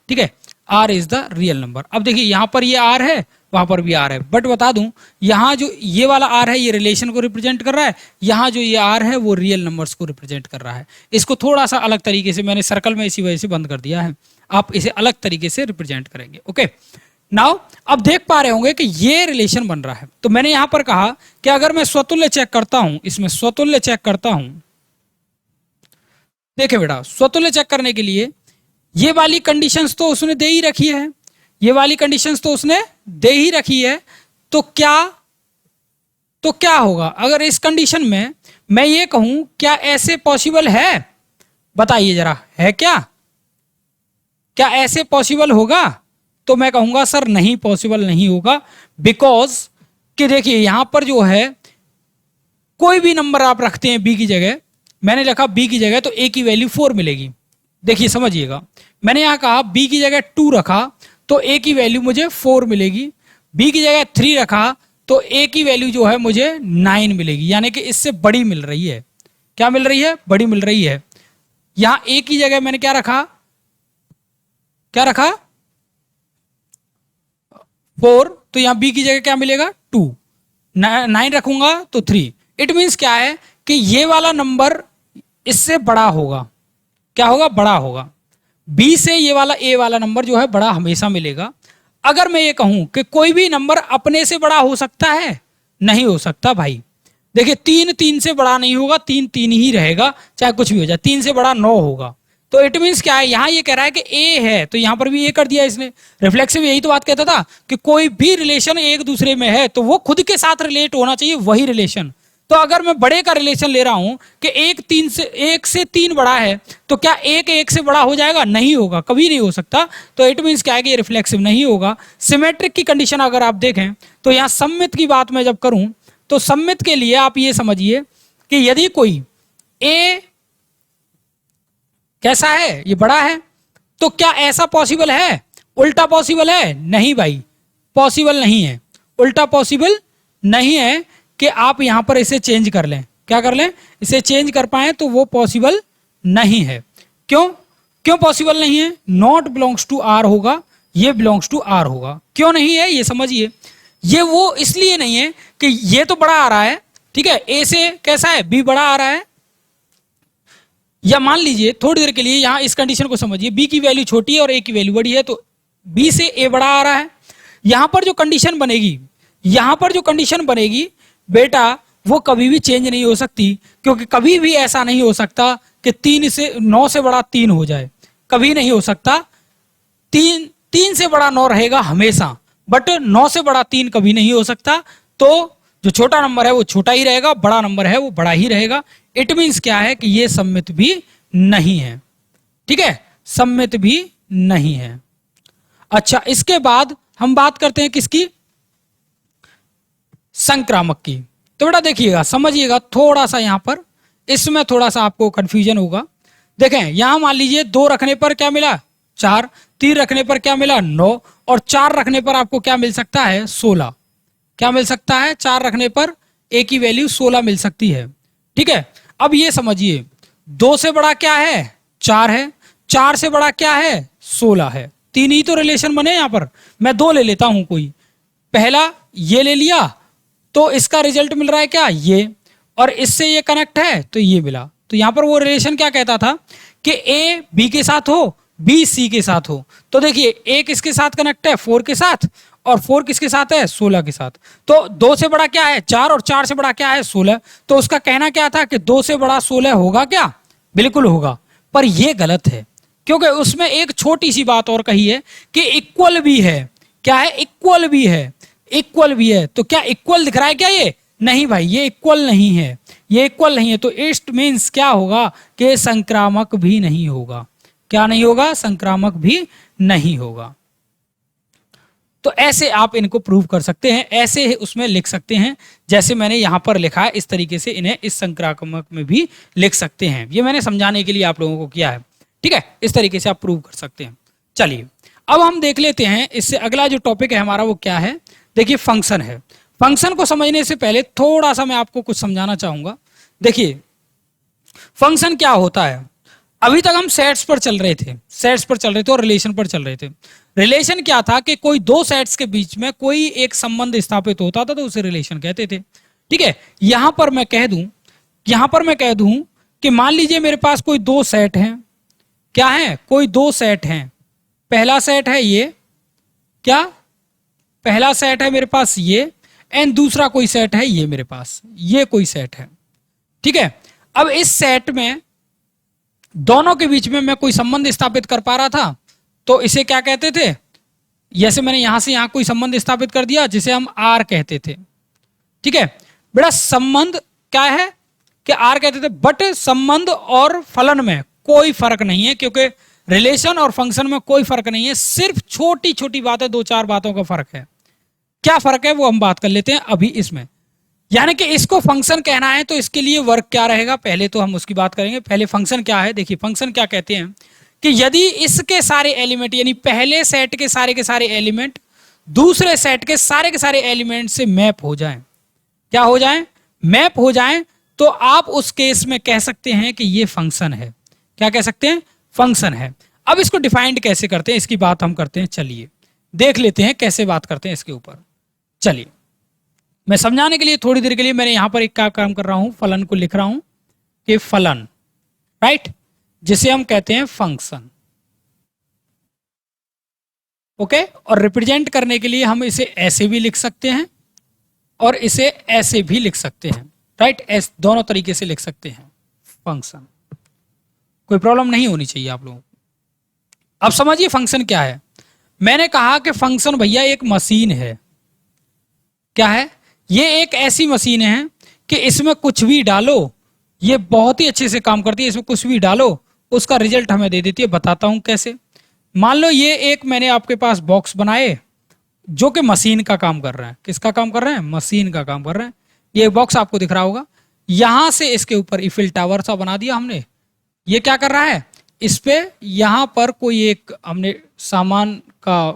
ठीक है, R is the real number. अब देखिए यहां पर ये R है वहां पर भी आर है। बट बता दूं, यहाँ जो ये वाला आर है ये रिलेशन को रिप्रेजेंट कर रहा है, यहाँ जो ये आर है वो रियल नंबर्स को रिप्रेजेंट कर रहा है। इसको थोड़ा सा अलग तरीके से मैंने सर्कल में इसी वजह से बंद कर दिया है, आप इसे अलग तरीके से रिप्रेजेंट करेंगे। ओके, नाउ अब देख पा रहे होंगे कि ये रिलेशन बन रहा है। तो मैंने यहां पर कहा कि अगर मैं स्वतुल्य चेक करता हूं, इसमें स्वतुल्य चेक करता हूं, देखे बेटा, स्वतुल्य चेक करने के लिए ये वाली कंडीशंस तो उसने दे ही रखी है, ये वाली कंडीशंस तो उसने दे ही रखी है। तो क्या होगा अगर इस कंडीशन में मैं ये कहूं, क्या ऐसे पॉसिबल है? बताइए जरा, है क्या ऐसे पॉसिबल होगा? तो मैं कहूंगा सर नहीं, पॉसिबल नहीं होगा। बिकॉज कि देखिए यहां पर जो है कोई भी नंबर आप रखते हैं बी की जगह, मैंने लिखा बी की जगह तो ए की वैल्यू 4 मिलेगी। देखिए समझिएगा, मैंने यहां कहा बी की जगह 2 रखा तो ए की वैल्यू मुझे 4 मिलेगी, बी की जगह 3 रखा तो ए की वैल्यू जो है मुझे 9 मिलेगी, यानी कि इससे बड़ी मिल रही है। क्या मिल रही है? बड़ी मिल रही है। यहां ए की जगह मैंने क्या रखा 4, तो यहां बी की जगह क्या मिलेगा 2, 9 रखूंगा तो 3। इट मीन्स क्या है कि ये वाला नंबर इससे बड़ा होगा। क्या होगा? बड़ा होगा। बी से ये वाला ए वाला नंबर जो है बड़ा हमेशा मिलेगा। अगर मैं ये कहूं कि कोई भी नंबर अपने से बड़ा हो सकता है, नहीं हो सकता भाई। देखिए 3 से बड़ा नहीं होगा, 3 ही रहेगा, चाहे कुछ भी हो जाए। 3 से बड़ा 9 होगा। तो इट मीन्स क्या है, यहां ये कह रहा है कि ए है तो यहां पर भी ए कर दिया इसने। रिफ्लेक्सिव यही तो बात कहता था कि कोई भी रिलेशन एक दूसरे में है तो वो खुद के साथ रिलेट होना चाहिए, वही रिलेशन। तो अगर मैं बड़े का रिलेशन ले रहा हूं कि 1 से 3 बड़ा है, तो क्या 1 से बड़ा हो जाएगा? नहीं होगा, कभी नहीं हो सकता। तो इट मीन्स क्या है कि ये रिफ्लेक्सिव नहीं होगा। सिमेट्रिक की कंडीशन अगर आप देखें तो यहां सममित की बात मैं जब करूं तो सममित के लिए आप ये समझिए कि यदि कोई ए कैसा है, ये बड़ा है, तो क्या ऐसा पॉसिबल है? उल्टा पॉसिबल है? नहीं भाई, पॉसिबल नहीं है। उल्टा पॉसिबल नहीं है कि आप यहां पर इसे चेंज कर लें। क्या कर लें? इसे चेंज कर पाए तो वो पॉसिबल नहीं है। क्यों पॉसिबल नहीं है? नॉट बिलोंग्स टू आर होगा, ये बिलोंग्स टू आर होगा। क्यों नहीं है ये समझिए। ये वो इसलिए नहीं है कि ये तो बड़ा आ रहा है, ठीक है, ए से कैसा है, बी बड़ा आ रहा है। या मान लीजिए थोड़ी देर के लिए यहां इस कंडीशन को समझिए, बी की वैल्यू छोटी है और ए की वैल्यू बड़ी है, तो बी से ए बड़ा आ रहा है। यहां पर जो कंडीशन बनेगी बेटा वो कभी भी चेंज नहीं हो सकती, क्योंकि कभी भी ऐसा नहीं हो सकता कि 9 से बड़ा 3 हो जाए, कभी नहीं हो सकता। 3 से बड़ा 9 रहेगा हमेशा, बट 9 से बड़ा 3 कभी नहीं हो सकता। तो जो छोटा नंबर है वो छोटा ही रहेगा, बड़ा नंबर है वो बड़ा ही रहेगा। इट मीन्स क्या है कि ये सममित भी नहीं है, ठीक है, सममित भी नहीं है। अच्छा, इसके बाद हम बात करते हैं किसकी? संक्रामक की। तो बेटा देखिएगा, समझिएगा थोड़ा सा, यहां पर इसमें थोड़ा सा आपको कंफ्यूजन होगा। देखें यहां मान लीजिए 2 रखने पर क्या मिला 4, 3 रखने पर क्या मिला 9, और 4 रखने पर आपको क्या मिल सकता है 16। क्या मिल सकता है? 4 रखने पर ए की वैल्यू 16 मिल सकती है, ठीक है। अब ये समझिए 2 से बड़ा क्या है 4 है, 4 से बड़ा क्या है 16 है। 3 ही तो रिलेशन बने यहां पर। मैं 2 ले लेता हूं, कोई पहला ये ले लिया तो इसका रिजल्ट मिल रहा है क्या ये, और इससे ये कनेक्ट है तो ये मिला। तो यहां पर वो रिलेशन क्या कहता था कि ए बी के साथ हो, बी सी के साथ हो। तो देखिए ए किसके साथ कनेक्ट है 4 के साथ, और 4 किसके साथ है 16 के साथ। तो 2 से बड़ा क्या है 4 और 4 से बड़ा क्या है 16। तो उसका कहना क्या था कि 2 से बड़ा 16 होगा क्या? बिल्कुल होगा। पर यह गलत है, क्योंकि उसमें एक छोटी सी बात और कही है कि इक्वल भी है। क्या है? इक्वल भी है, इक्वल भी है। तो क्या इक्वल दिख रहा है क्या ये? नहीं भाई, ये इक्वल नहीं है, ये इक्वल नहीं है। तो इट मीन्स क्या होगा कि संक्रामक भी नहीं होगा। क्या नहीं होगा? संक्रामक भी नहीं होगा। तो ऐसे आप इनको प्रूव कर सकते हैं, ऐसे उसमें लिख सकते हैं जैसे मैंने यहां पर लिखा है। इस तरीके से इन्हें इस संक्रामक में भी लिख सकते हैं। ये मैंने समझाने के लिए आप लोगों को किया है, ठीक है। इस तरीके से आप प्रूव कर सकते हैं। चलिए अब हम देख लेते हैं, इससे अगला जो टॉपिक है हमारा वो क्या है। देखिए फंक्शन है। फंक्शन को समझने से पहले थोड़ा सा मैं आपको कुछ समझाना चाहूंगा। देखिए फंक्शन क्या होता है। अभी तक हम सेट्स पर चल रहे थे और रिलेशन पर चल रहे थे। रिलेशन क्या था कि कोई दो सेट्स के बीच में कोई एक संबंध स्थापित होता था तो उसे रिलेशन कहते थे। ठीक है, यहां पर मैं कह दूं कि मान लीजिए मेरे पास कोई दो सेट हैं। क्या है? कोई दो सेट हैं। पहला सेट है ये, क्या? पहला सेट है मेरे पास ये, एंड दूसरा कोई सेट है ये, मेरे पास ये कोई सेट है। ठीक है, अब इस सेट में दोनों के बीच में मैं कोई संबंध स्थापित कर पा रहा था तो इसे क्या कहते थे? जैसे मैंने यहां से यहां कोई संबंध स्थापित कर दिया जिसे हम आर कहते थे। ठीक है बेटा, संबंध क्या है कि आर कहते थे, बट संबंध और फलन में कोई फर्क नहीं है, क्योंकि रिलेशन और फंक्शन में कोई फर्क नहीं है, सिर्फ छोटी छोटी बातें, दो चार बातों का फर्क है। क्या फर्क है वो हम बात कर लेते हैं अभी इसमें। यानी कि इसको फंक्शन कहना है तो इसके लिए वर्क क्या रहेगा, पहले तो हम उसकी बात करेंगे। पहले फंक्शन क्या है, देखिए फंक्शन क्या कहते हैं कि यदि इसके सारे एलिमेंट, यानी पहले सेट के सारे एलिमेंट दूसरे सेट के सारे एलिमेंट से मैप हो जाएं। क्या हो जाएं? मैप हो जाएं, तो आप उस केस में कह सकते हैं कि ये फंक्शन है। क्या कह सकते हैं? फंक्शन है। अब इसको डिफाइंड कैसे करते हैं इसकी बात हम करते हैं। चलिए देख लेते हैं कैसे बात करते हैं इसके ऊपर। चलिए मैं समझाने के लिए थोड़ी देर के लिए मैंने यहां पर एक क्या काम कर रहा हूं, फलन को लिख रहा हूं कि फलन, राइट, जिसे हम कहते हैं फंक्शन। ओके, और रिप्रेजेंट करने के लिए हम इसे ऐसे भी लिख सकते हैं और इसे ऐसे भी लिख सकते हैं, राइट, दोनों तरीके से लिख सकते हैं फंक्शन। कोई प्रॉब्लम नहीं होनी चाहिए आप लोगों को। अब समझिए फंक्शन क्या है। मैंने कहा कि फंक्शन भैया एक मशीन है। क्या है? ये एक ऐसी मशीन है कि इसमें कुछ भी डालो, ये बहुत ही अच्छे से काम करती है। इसमें कुछ भी डालो उसका रिजल्ट हमें दे देती है। बताता हूं कैसे। मान लो ये एक मैंने आपके पास बॉक्स बनाए जो कि मशीन का काम कर रहे हैं। किसका काम कर रहे हैं? मशीन का काम कर रहे हैं। ये बॉक्स आपको दिख रहा होगा। यहां से इसके ऊपर इफिल टावर सा बना दिया हमने। ये क्या कर रहा है? इस पे यहां पर कोई एक हमने सामान का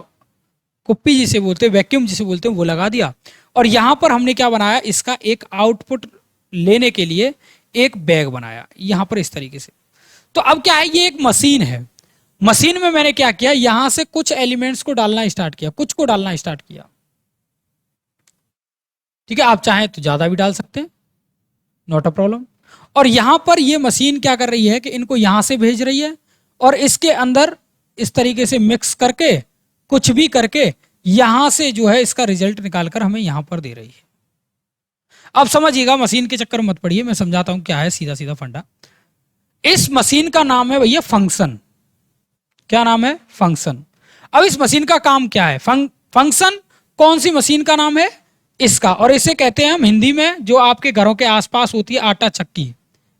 कुप्पी जिसे बोलते हैं, वैक्यूम जिसे बोलते हैं, वो लगा दिया। और यहां पर हमने क्या बनाया? इसका एक आउटपुट लेने के लिए एक बैग बनाया यहां पर इस तरीके से। तो अब क्या है, ये एक मशीन है। मशीन में मैंने क्या किया, यहां से कुछ एलिमेंट्स को डालना स्टार्ट किया, कुछ को डालना स्टार्ट किया। ठीक है, आप चाहें तो ज्यादा भी डाल सकते हैं, नॉट अ प्रॉब्लम। और यहां पर ये मशीन क्या कर रही है कि इनको यहां से भेज रही है और इसके अंदर इस तरीके से मिक्स करके कुछ भी करके यहां से जो है इसका रिजल्ट निकालकर हमें यहां पर दे रही है। अब समझिएगा, मशीन के चक्कर में मत पड़िए, मैं समझाता हूं क्या है सीधा सीधा फंडा। इस मशीन का नाम है भैया फंक्शन। क्या नाम है? फंक्शन। अब इस मशीन का काम क्या है? फंक्शन कौन सी मशीन का नाम है? इसका। और इसे कहते हैं हम हिंदी में, जो आपके घरों के आसपास होती है, आटा चक्की।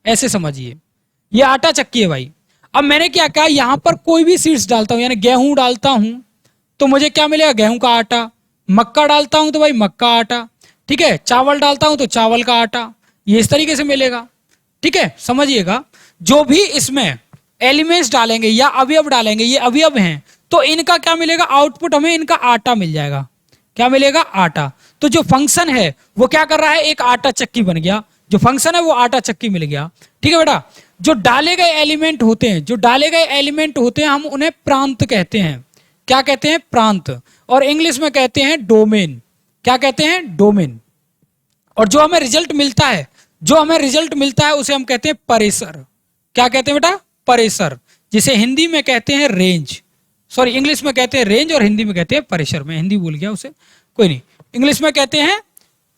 ऐसे समझिए, ये आटा चक्की है भाई। अब मैंने क्या कहा, यहां पर कोई भी सीड्स डालता हूं, यानी गेहूं डालता हूं तो मुझे क्या मिलेगा? गेहूं का आटा। मक्का डालता हूं तो भाई मक्का आटा। ठीक है, चावल डालता हूं तो चावल का आटा। ये इस तरीके से मिलेगा। ठीक है, समझिएगा, जो भी इसमें एलिमेंट्स डालेंगे या अवयव डालेंगे, ये अवयव हैं, तो इनका क्या मिलेगा? आउटपुट हमें इनका आटा मिल जाएगा। क्या मिलेगा? आटा। तो जो फंक्शन है वो क्या कर रहा है? एक आटा चक्की बन गया। जो फंक्शन है वो आटा चक्की मिल गया। ठीक है बेटा, जो डाले गए एलिमेंट होते हैं, हम उन्हें प्रांत कहते हैं। क्या कहते हैं? प्रांत। और इंग्लिश में कहते हैं डोमेन। क्या कहते हैं? डोमेन। और जो हमें रिजल्ट मिलता है उसे हम कहते हैं परेशर। क्या कहते हैं बेटा? परेशर, जिसे हिंदी में कहते हैं रेंज। सॉरी, इंग्लिश में कहते हैं रेंज और हिंदी में कहते हैं परेशर। मैं हिंदी भूल गया उसे, कोई नहीं। इंग्लिश में कहते हैं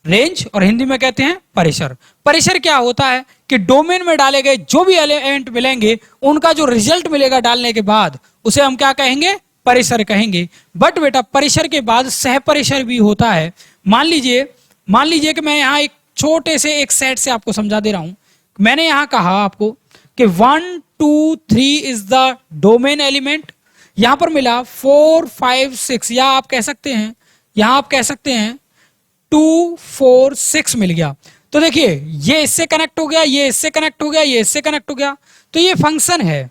रेंज और हिंदी में कहते हैं परेशर। परेशर क्या होता है कि डोमेन में डाले गए जो भी एलिमेंट मिलेंगे उनका जो रिजल्ट मिलेगा डालने के बाद, उसे हम क्या कहेंगे? परेशर कहेंगे। बट बेटा, परेशर के बाद सह परेशर भी होता है। मान लीजिए कि मैं यहाँ एक छोटे से एक सेट से आपको समझा दे रहा हूं। मैंने यहां कहा आपको कि 1 2 3 इज द डोमेन एलिमेंट। यहां पर मिला 4 5 6, या आप कह सकते हैं, यहां आप कह सकते हैं 2 4 6 मिल गया। तो देखिए, ये इससे कनेक्ट हो गया, ये इससे कनेक्ट हो गया, ये इससे कनेक्ट हो गया। तो ये फंक्शन है।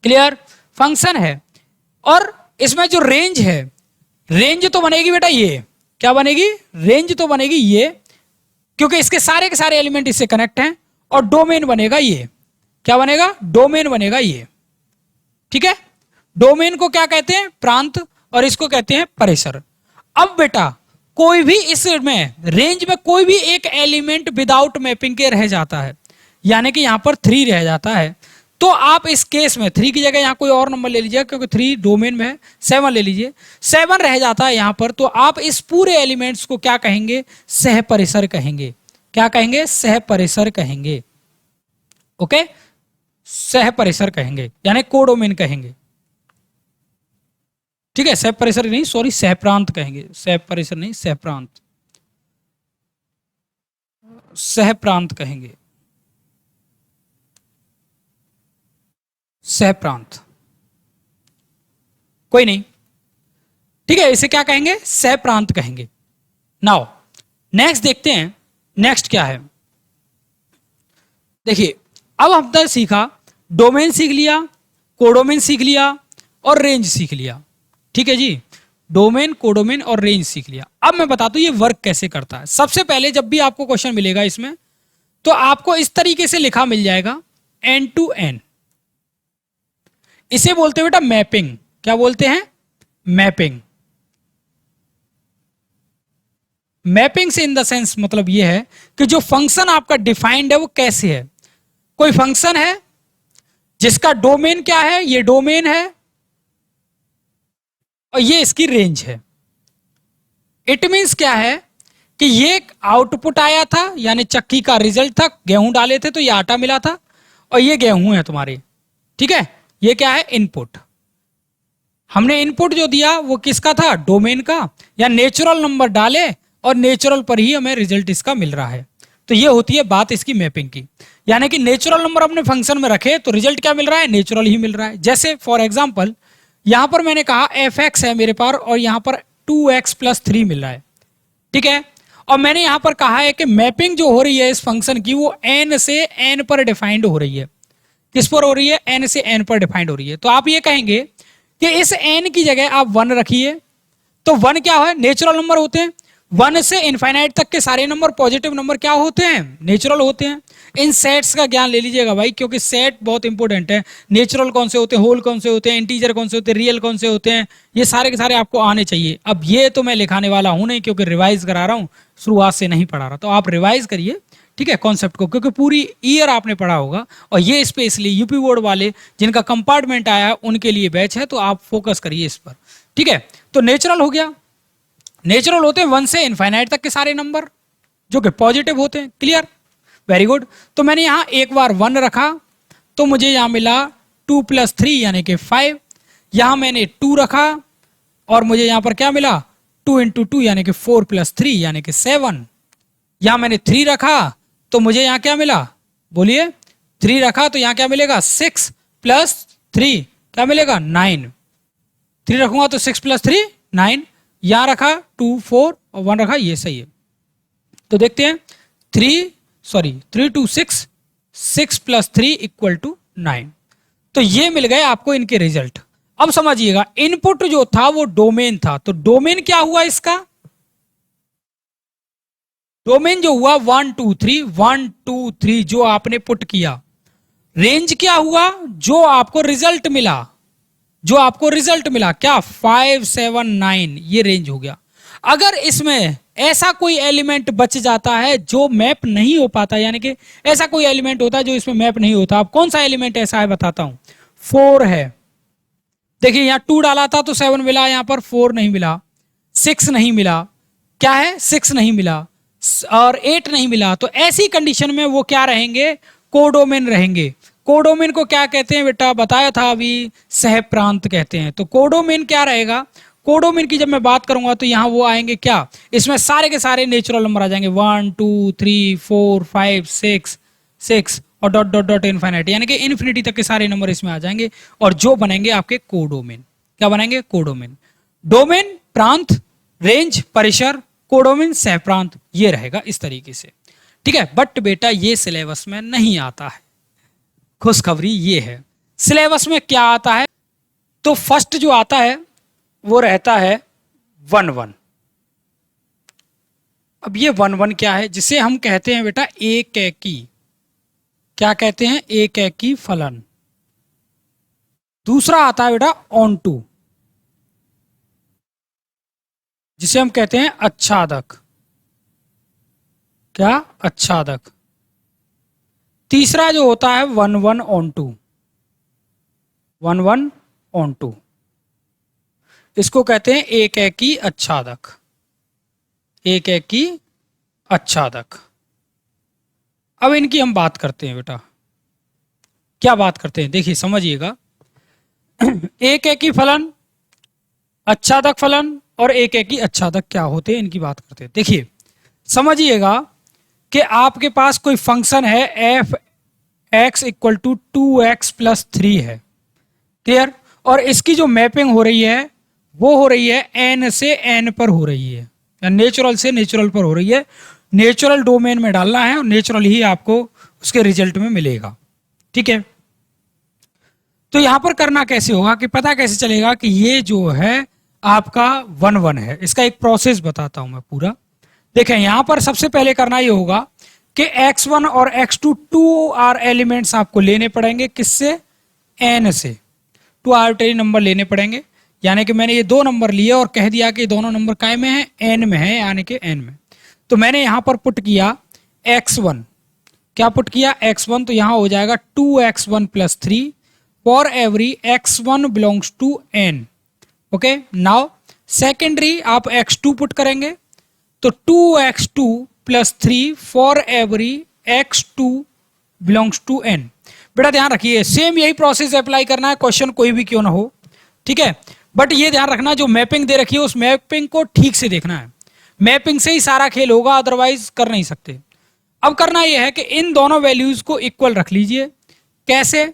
क्लियर? फंक्शन है। और इसमें जो रेंज है, रेंज तो बनेगी बेटा ये। क्या बनेगी? रेंज तो बनेगी ये, क्योंकि इसके सारे के सारे एलिमेंट इससे कनेक्ट हैं। और डोमेन बनेगा ये। क्या बनेगा? डोमेन बनेगा ये। ठीक है, डोमेन को क्या कहते हैं? प्रांत, और इसको कहते हैं परिसर। अब बेटा कोई भी इसमें रेंज में कोई भी एक एलिमेंट विदाउट मैपिंग के रह जाता है, यानी कि यहां पर 3 रह जाता है, तो आप इस केस में 3 की जगह यहां कोई और नंबर ले लीजिए, क्योंकि 3 डोमेन में है, 7 ले लीजिए, 7 रह जाता है यहां पर, तो आप इस पूरे एलिमेंट्स को क्या कहेंगे? सह परिसर कहेंगे। क्या कहेंगे? सह परिसर कहेंगे। ओके, सह परिसर कहेंगे, यानी कोडोमेन कहेंगे। ठीक है, सह परिसर नहीं, सॉरी, सह प्रांत कहेंगे, सह परिसर नहीं, सह प्रांत, सह प्रांत कहेंगे, सह प्रांत, कोई नहीं। ठीक है, इसे क्या कहेंगे? सह प्रांत कहेंगे। नाउ नेक्स्ट देखते हैं, नेक्स्ट क्या है। देखिए, अब हमने सीखा, डोमेन सीख लिया, कोडोमेन सीख लिया और रेंज सीख लिया। ठीक है जी, डोमेन, कोडोमेन और रेंज सीख लिया। अब मैं बताता हूं ये वर्क कैसे करता है। सबसे पहले जब भी आपको क्वेश्चन मिलेगा इसमें, तो आपको इस तरीके से लिखा मिल जाएगा, एन टू एन। इसे बोलते हैं बेटा मैपिंग। क्या बोलते हैं? मैपिंग। मैपिंग से इन द सेंस मतलब ये है कि जो फंक्शन आपका डिफाइंड है वो कैसे है। कोई फंक्शन है जिसका डोमेन क्या है? ये डोमेन है और ये इसकी रेंज है। इट मींस क्या है कि ये आउटपुट आया था, यानी चक्की का रिजल्ट था, गेहूं डाले थे तो ये आटा मिला था, और ये गेहूं है तुम्हारे। ठीक है, ये क्या है? इनपुट। हमने इनपुट जो दिया वो किसका था? डोमेन का, या नेचुरल नंबर डाले और नेचुरल पर ही हमें रिजल्ट इसका मिल रहा है। तो ये होती है बात इसकी मैपिंग की, यानी कि नेचुरल नंबर अपने फंक्शन में रखे तो रिजल्ट क्या मिल रहा है? नेचुरल ही मिल रहा है। जैसे फॉर एग्जाम्पल यहां पर मैंने कहा fx है मेरे पास, और यहां पर 2x + 3 मिल रहा है। ठीक है, और मैंने यहां पर कहा है कि मैपिंग जो हो रही है इस फंक्शन की वो n से n पर डिफाइंड हो रही है। किस पर हो रही है? n से n पर डिफाइंड हो रही है। तो आप ये कहेंगे कि इस n की जगह आप 1 रखिए। तो 1 क्या है? नेचुरल नंबर होते हैं। 1 से इनफाइनाइट तक के सारे नंबर पॉजिटिव नंबर क्या होते हैं? नेचुरल होते हैं। इन सेट्स का ज्ञान ले लीजिएगा भाई, क्योंकि सेट बहुत इंपॉर्टेंट है। नेचुरल कौन से होते हैं, होल कौन से होते हैं, इंटीजर कौन से होते हैं, रियल कौन से होते हैं, ये सारे के सारे आपको आने चाहिए। अब ये तो मैं लिखाने वाला हूं नहीं, क्योंकि रिवाइज करा रहा हूं, शुरुआत से नहीं पढ़ा रहा। तो आप रिवाइज करिए, ठीक है, कॉन्सेप्ट को, क्योंकि पूरी ईयर आपने पढ़ा होगा। और ये स्पेशली यूपी बोर्ड वाले जिनका कंपार्टमेंट आया है उनके लिए बैच है, तो आप फोकस करिए इस पर। ठीक है, तो नेचुरल हो गया। नेचुरल होते हैं 1 से इनफाइनाइट तक के सारे नंबर जो कि पॉजिटिव होते हैं। Clear, very good. तो मैंने यहां एक बार 1 रखा तो मुझे यहां मिला 2 + 3 यानी कि 5। यहां मैंने 2 रखा और मुझे यहां पर क्या मिला? 2 × 2 यानी कि 4 + 3 यानी कि 7। यहां मैंने 3 रखा तो मुझे यहां क्या मिला? बोलिए, 3 रखा तो यहां क्या मिलेगा? 6 + 3 क्या मिलेगा? 9। 3 रखूंगा तो 6 + 3 9। यहां रखा 2 4 और 1 रखा, ये सही है। तो देखते हैं, 3 2 6, 6 + 3 = 9। तो ये मिल गए आपको इनके रिजल्ट। अब समझिएगा, इनपुट जो था वो डोमेन था, तो डोमेन क्या हुआ इसका? डोमेन जो हुआ 1 2 3, 1 2 3 जो आपने पुट किया। रेंज क्या हुआ? जो आपको रिजल्ट मिला, जो आपको रिजल्ट मिला क्या? 5 7 9, ये रेंज हो गया। अगर इसमें ऐसा कोई एलिमेंट बच जाता है जो मैप नहीं हो पाता, यानी कि ऐसा कोई एलिमेंट होता है जो इसमें मैप नहीं होता। अब कौन सा एलिमेंट ऐसा है बताता हूं। 4 है। देखिए यहां 2 डाला था तो 7 मिला, यहां पर 4 नहीं मिला, 6 नहीं मिला, क्या है? 6 नहीं मिला और 8 नहीं मिला। तो ऐसी कंडीशन में वो क्या रहेंगे? कोडोमेन रहेंगे। कोडोमेन को क्या कहते हैं बेटा? बताया था अभी, सह प्रांत कहते हैं। तो कोडोमेन क्या रहेगा? कोडोमेन की जब मैं बात करूंगा तो यहां वो आएंगे क्या? इसमें सारे के सारे नेचुरल नंबर आ जाएंगे, 1 2 3 4 5 6 और डॉट डॉट डॉट इनफाइनाइट, यानी कि इन्फिनिटी तक के सारे नंबर इसमें आ जाएंगे, और जो बनेंगे आपके कोडोमेन। क्या बनेंगे? कोडोमेन। डोमेन प्रांत, रेंज परिसर, कोडोमेन सह प्रांत, ये रहेगा इस तरीके से। ठीक है, बट बेटा ये सिलेबस में नहीं आता है। खुशखबरी ये है, सिलेबस में क्या आता है? तो फर्स्ट जो आता है वो रहता है 1 1। अब ये 1 1 क्या है? जिसे हम कहते हैं बेटा एकैकी। क्या कहते हैं? एकैकी फलन। दूसरा आता है बेटा ऑन टू, जिसे हम कहते हैं आच्छादक। क्या? आच्छादक। तीसरा जो होता है 1 1 ऑन टू, 1 1 ऑन टू, इसको कहते हैं एक एकी आच्छादक, एक एकी आच्छादक। अब इनकी हम बात करते हैं बेटा। क्या बात करते हैं? देखिए समझिएगा। एक एकी फलन, आच्छादक फलन और एक एकी आच्छादक क्या होते हैं, इनकी बात करते हैं। देखिए समझिएगा कि आपके पास कोई फंक्शन है F X equal to 2x plus 3 है, क्लियर? और इसकी जो मैपिंग हो रही है वो हो रही है n से n पर हो रही है, या नेचुरल से नेचुरल पर हो रही है। नेचुरल डोमेन में डालना है और नेचुरल ही आपको उसके रिजल्ट में मिलेगा, ठीक है? तो यहां पर करना कैसे होगा कि पता कैसे चलेगा कि ये जो है आपका 1 1 है? इसका एक प्रोसेस बताता हूं मैं पूरा। देखें यहां पर सबसे पहले करना ये होगा कि x1 और x2 टू आर एलिमेंट्स आपको लेने पड़ेंगे। किससे? n से। टू आर्बिट्रेरी नंबर लेने पड़ेंगे, यानी कि मैंने ये दो नंबर लिए और कह दिया कि दोनों नंबर काय में है? n में है, यानी कि n में। तो मैंने यहां पर पुट किया x1। क्या पुट किया? x1, तो यहां हो जाएगा 2x1 plus 3 for every x1 belongs to n। Okay, now secondary आप x2 पुट करेंगे, तो 2x2 plus 3 for every x2 belongs to n। बेटा ध्यान रखिए, सेम यही प्रोसेस अप्लाई करना है, क्वेश्चन कोई भी क्यों ना हो, ठीक है? बट ये ध्यान रखना जो मैपिंग दे रखी है उस मैपिंग को ठीक से देखना है। मैपिंग से ही सारा खेल होगा, अदरवाइज कर नहीं सकते। अब करना यह है कि इन दोनों वैल्यूज को इक्वल रख लीजिए। कैसे?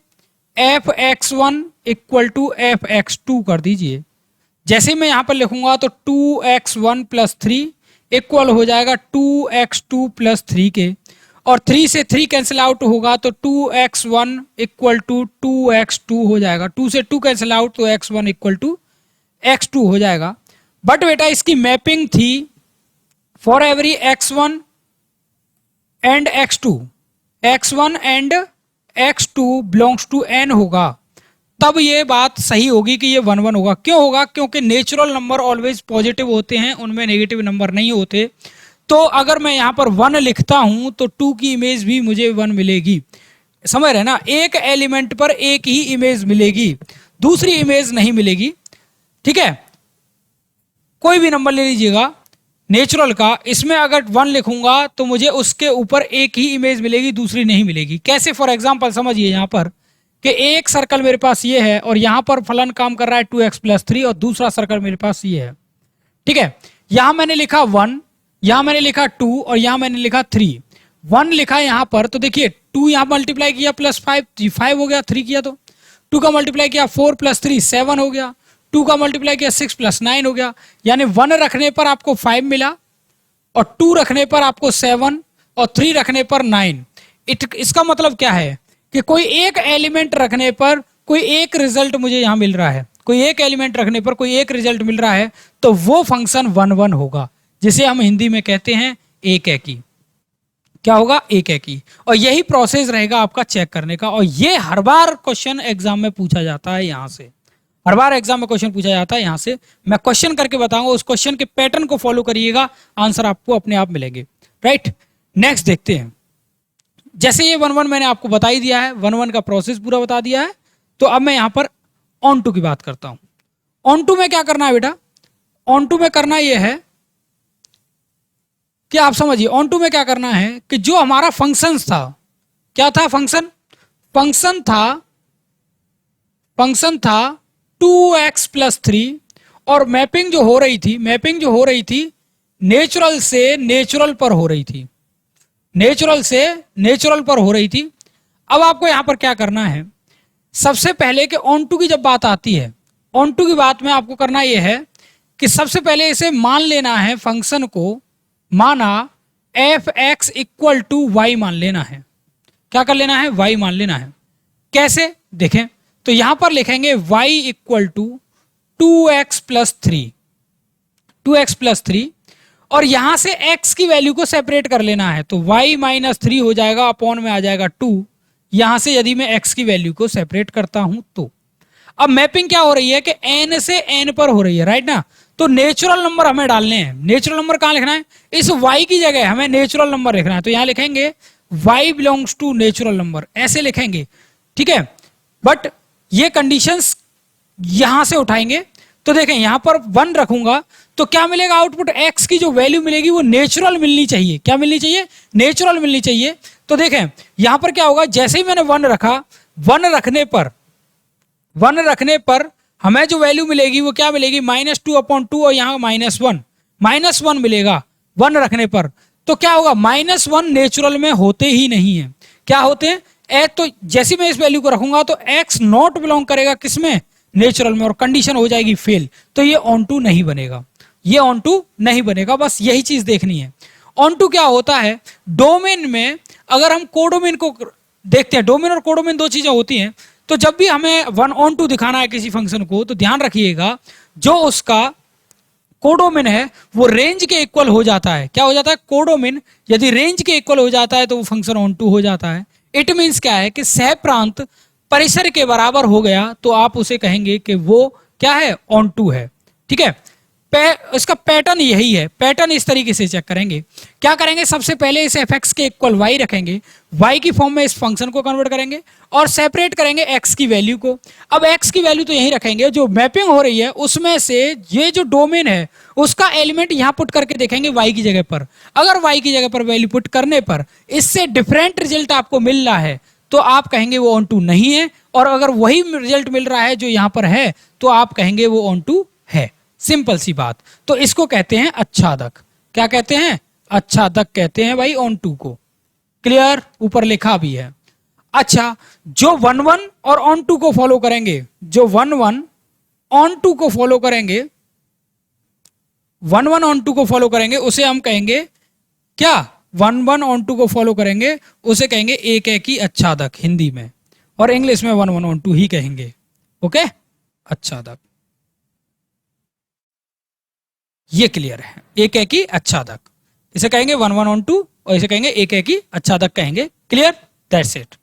F X one equal to F X two कर दीजिए। जैसे मैं यहां पर लिखूंगा तो 2x1 प्लस 3 इक्वल हो जाएगा 2x2 प्लस 3 के, और 3 से 3 कैंसिल आउट होगा तो 2x1 इक्वल टू 2x2 हो जाएगा। 2 से 2 कैंसिल आउट तो x1 इक्वल टू x2 हो जाएगा। बट बेटा इसकी मैपिंग थी for every x1 and x2, x1 and x2 belongs to n होगा, तब ये बात सही होगी कि ये 1 1 होगा। क्यों होगा? क्योंकि नेचुरल नंबर ऑलवेज पॉजिटिव होते हैं, उनमें नेगेटिव नंबर नहीं होते। तो अगर मैं यहां पर 1 लिखता हूं तो 2 की इमेज भी मुझे 1 मिलेगी। समझ रहे ना? एक एलिमेंट पर एक ही इमेज मिलेगी, दूसरी इमेज नहीं मिलेगी, ठीक है? कोई भी नंबर ले लीजिएगा नेचुरल का, इसमें अगर 1 लिखूंगा तो मुझे उसके ऊपर एक ही इमेज मिलेगी, दूसरी नहीं मिलेगी। कैसे? फॉर एग्जांपल समझिए यहां पर कि एक सर्कल मेरे पास ये है और यहां पर फलन काम कर रहा है 2x प्लस 3, और दूसरा सर्कल मेरे पास ये है, ठीक है? यहां मैंने लिखा 1, यहां मैंने लिखा 2 और यहां मैंने लिखा 3। 1 लिखा यहां पर तो देखिए 2 यहां मल्टीप्लाई किया प्लस 5 हो गया, 3 किया तो 2 का मल्टीप्लाई किया 4 प्लस 3 7 हो गया, 2 का मल्टीप्लाई किया 6 प्लस 9 हो गया। यानी 1 रखने पर आपको 5 मिला, और 2 रखने पर आपको 7 और 3 रखने पर 9। इसका मतलब क्या है कि कोई एक एलिमेंट रखने पर कोई एक रिजल्ट मुझे यहां मिल रहा है, कोई एक एलिमेंट रखने पर कोई एक रिजल्ट मिल रहा है, तो वो फंक्शन 1 1 होगा, जिसे हम हिंदी में कहते हैं एक एकी। क्या होगा? एक एकी। और यही प्रोसेस रहेगा आपका चेक करने का, और ये हर बार क्वेश्चन एग्जाम में पूछा जाता है यहां से, हर बार एग्जाम में क्वेश्चन पूछा जाता है यहां से। मैं क्वेश्चन करके बताऊंगा, उस क्वेश्चन के पैटर्न को फॉलो करिएगा, आंसर आपको अपने आप मिलेंगे, राइट? नेक्स्ट देखते हैं। जैसे ये 1 1 मैंने आपको बता ही दिया है, 1 1 का प्रोसेस पूरा बता दिया है, तो अब मैं यहां पर ऑन टू की बात करता हूं। ऑन टू में क्या करना है बेटा? ऑन टू में करना यह है कि आप समझिए, ऑन टू में क्या करना है कि जो हमारा फंक्शन था, क्या था? फंक्शन था 2x प्लस 3, और मैपिंग जो हो रही थी नेचुरल से नेचुरल पर हो रही थी, नेचुरल से नेचुरल पर हो रही थी। अब आपको यहां पर क्या करना है? सबसे पहले कि ऑन टू की जब बात आती है, ऑन टू की बात में आपको करना यह है कि सबसे पहले इसे मान लेना है, फंक्शन को माना F X equal to Y मान लेना है। क्या कर लेना है? वाई मान लेना है। कैसे? देखें तो यहां पर लिखेंगे y equal to 2x plus 3, 2x plus 3, और यहां से x की वैल्यू को सेपरेट कर लेना है, तो y माइनस 3 हो जाएगा, अपॉन में आ जाएगा 2। यहां से यदि मैं x की वैल्यू को सेपरेट करता हूं तो अब मैपिंग क्या हो रही है कि n से n पर हो रही है, राइट ना। तो नेचुरल नंबर हमें डालने हैं। नेचुरल नंबर कहां लिखना है, इस y की जगह हमें नेचुरल नंबर लिखना है। तो यहां लिखेंगे y belongs to natural number, ऐसे लिखेंगे, ठीक है। बट ये कंडीशंस यहां से उठाएंगे तो देखें यहां पर 1 रखूंगा तो क्या मिलेगा आउटपुट, x की जो वैल्यू मिलेगी वो नेचुरल मिलनी चाहिए। क्या मिलनी चाहिए, नेचुरल मिलनी चाहिए। तो देखें यहां पर क्या होगा, जैसे ही मैंने 1 रखा, 1 रखने पर हमें जो वैल्यू मिलेगी वो क्या मिलेगी, -2/2 और यहाँ -1 मिलेगा 1 रखने पर। तो क्या होगा, -1 नेचुरल में होते ही नहीं है। क्या होते हैं, तो जैसे मैं इस वैल्यू को रखूंगा तो x नॉट बिलोंग करेगा किसमें, नेचुरल में, और कंडीशन हो जाएगी फेल। तो ये ऑन टू नहीं बनेगा, ये ऑन टू नहीं बनेगा। बस यही चीज देखनी है। ऑन टू क्या होता है, डोमेन में अगर हम कोडोमेन को देखते हैं, डोमेन और कोडोमेन दो चीजें होती हैं। तो जब भी हमें 1 ऑन टू दिखाना है किसी फंक्शन को, तो ध्यान रखिएगा जो उसका कोडोमेन है वो रेंज के इक्वल हो जाता है। क्या हो जाता है, कोडोमेन यदि रेंज के इक्वल हो जाता है तो वो फंक्शन ऑन टू हो जाता है। इट मीन्स क्या है कि सह प्रांत परिसर के बराबर हो गया तो आप उसे कहेंगे कि वो क्या है, ऑन टू है, ठीक है। इसका पैटर्न यही है। पैटर्न इस तरीके से चेक करेंगे। क्या करेंगे, सबसे पहले इस fx के इक्वल y रखेंगे, y की फॉर्म में इस फंक्शन को कन्वर्ट करेंगे और सेपरेट करेंगे x की वैल्यू को। अब x की वैल्यू तो यही रखेंगे, जो मैपिंग हो रही है उसमें से ये जो डोमेन है उसका एलिमेंट यहां पुट करके देखेंगे y की जगह पर। अगर y की जगह पर वैल्यू पुट करने पर इससे डिफरेंट रिजल्ट आपको मिल रहा है तो आप कहेंगे वो ऑन टू नहीं है, और अगर वही रिजल्ट मिल रहा है जो यहां पर है तो आप कहेंगे वो ऑन टू है। सिंपल सी बात। तो इसको कहते हैं अच्छादक। क्या कहते हैं, अच्छादक कहते हैं भाई ऑन टू को। क्लियर, ऊपर लिखा भी है। अच्छा, जो 1-1 और ऑन टू को फॉलो करेंगे, जो 1-1 ऑन टू को फॉलो करेंगे, 1-1 ऑन टू को फॉलो करेंगे उसे हम कहेंगे क्या, 1-1 ऑन टू को फॉलो करेंगे उसे कहेंगे एक ही अच्छादक हिंदी में, और इंग्लिश में 1-1 ऑन टू ही कहेंगे। ओके, अच्छादक, ये क्लियर है। एक ही अच्छादक, इसे कहेंगे 1-1 ऑन टू और इसे कहेंगे एक ही अच्छादक कहेंगे। Clear, that's it.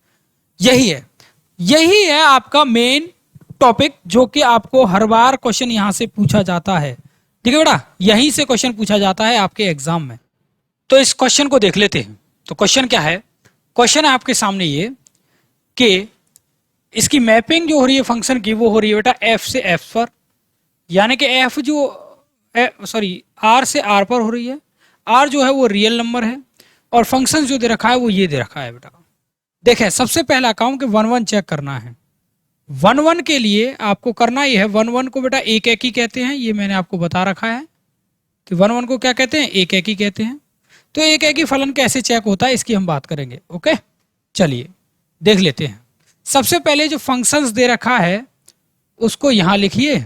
यही है आपका मेन टॉपिक जो कि आपको हर बार क्वेश्चन यहां से पूछा जाता है। ठीक है बेटा, यहीं से क्वेश्चन पूछा जाता है आपके एग्जाम में। तो इस क्वेश्चन को देख लेते हैं। तो क्वेश्चन क्या है, क्वेश्चन है आपके सामने ये कि इसकी मैपिंग जो हो रही है फंक्शन की वो हो रही है बेटा f से f पर, यानी कि f जो r से r पर हो रही है। r जो है वो रियल नंबर है और फंक्शन जो दे रखा है वो ये दे रखा है बेटा। देखें, सबसे पहला काम कि 1-1 चेक करना है। 1-1 के लिए आपको करना ये है, 1-1 को बेटा एक ही कहते हैं, ये मैंने आपको बता रखा है कि 1-1 को क्या कहते हैं, एक ही कहते हैं। तो एक ही फलन कैसे चेक होता है इसकी हम बात करेंगे। ओके, चलिए देख लेते हैं। सबसे पहले जो फंक्शंस दे रखा है उसको यहां लिखिए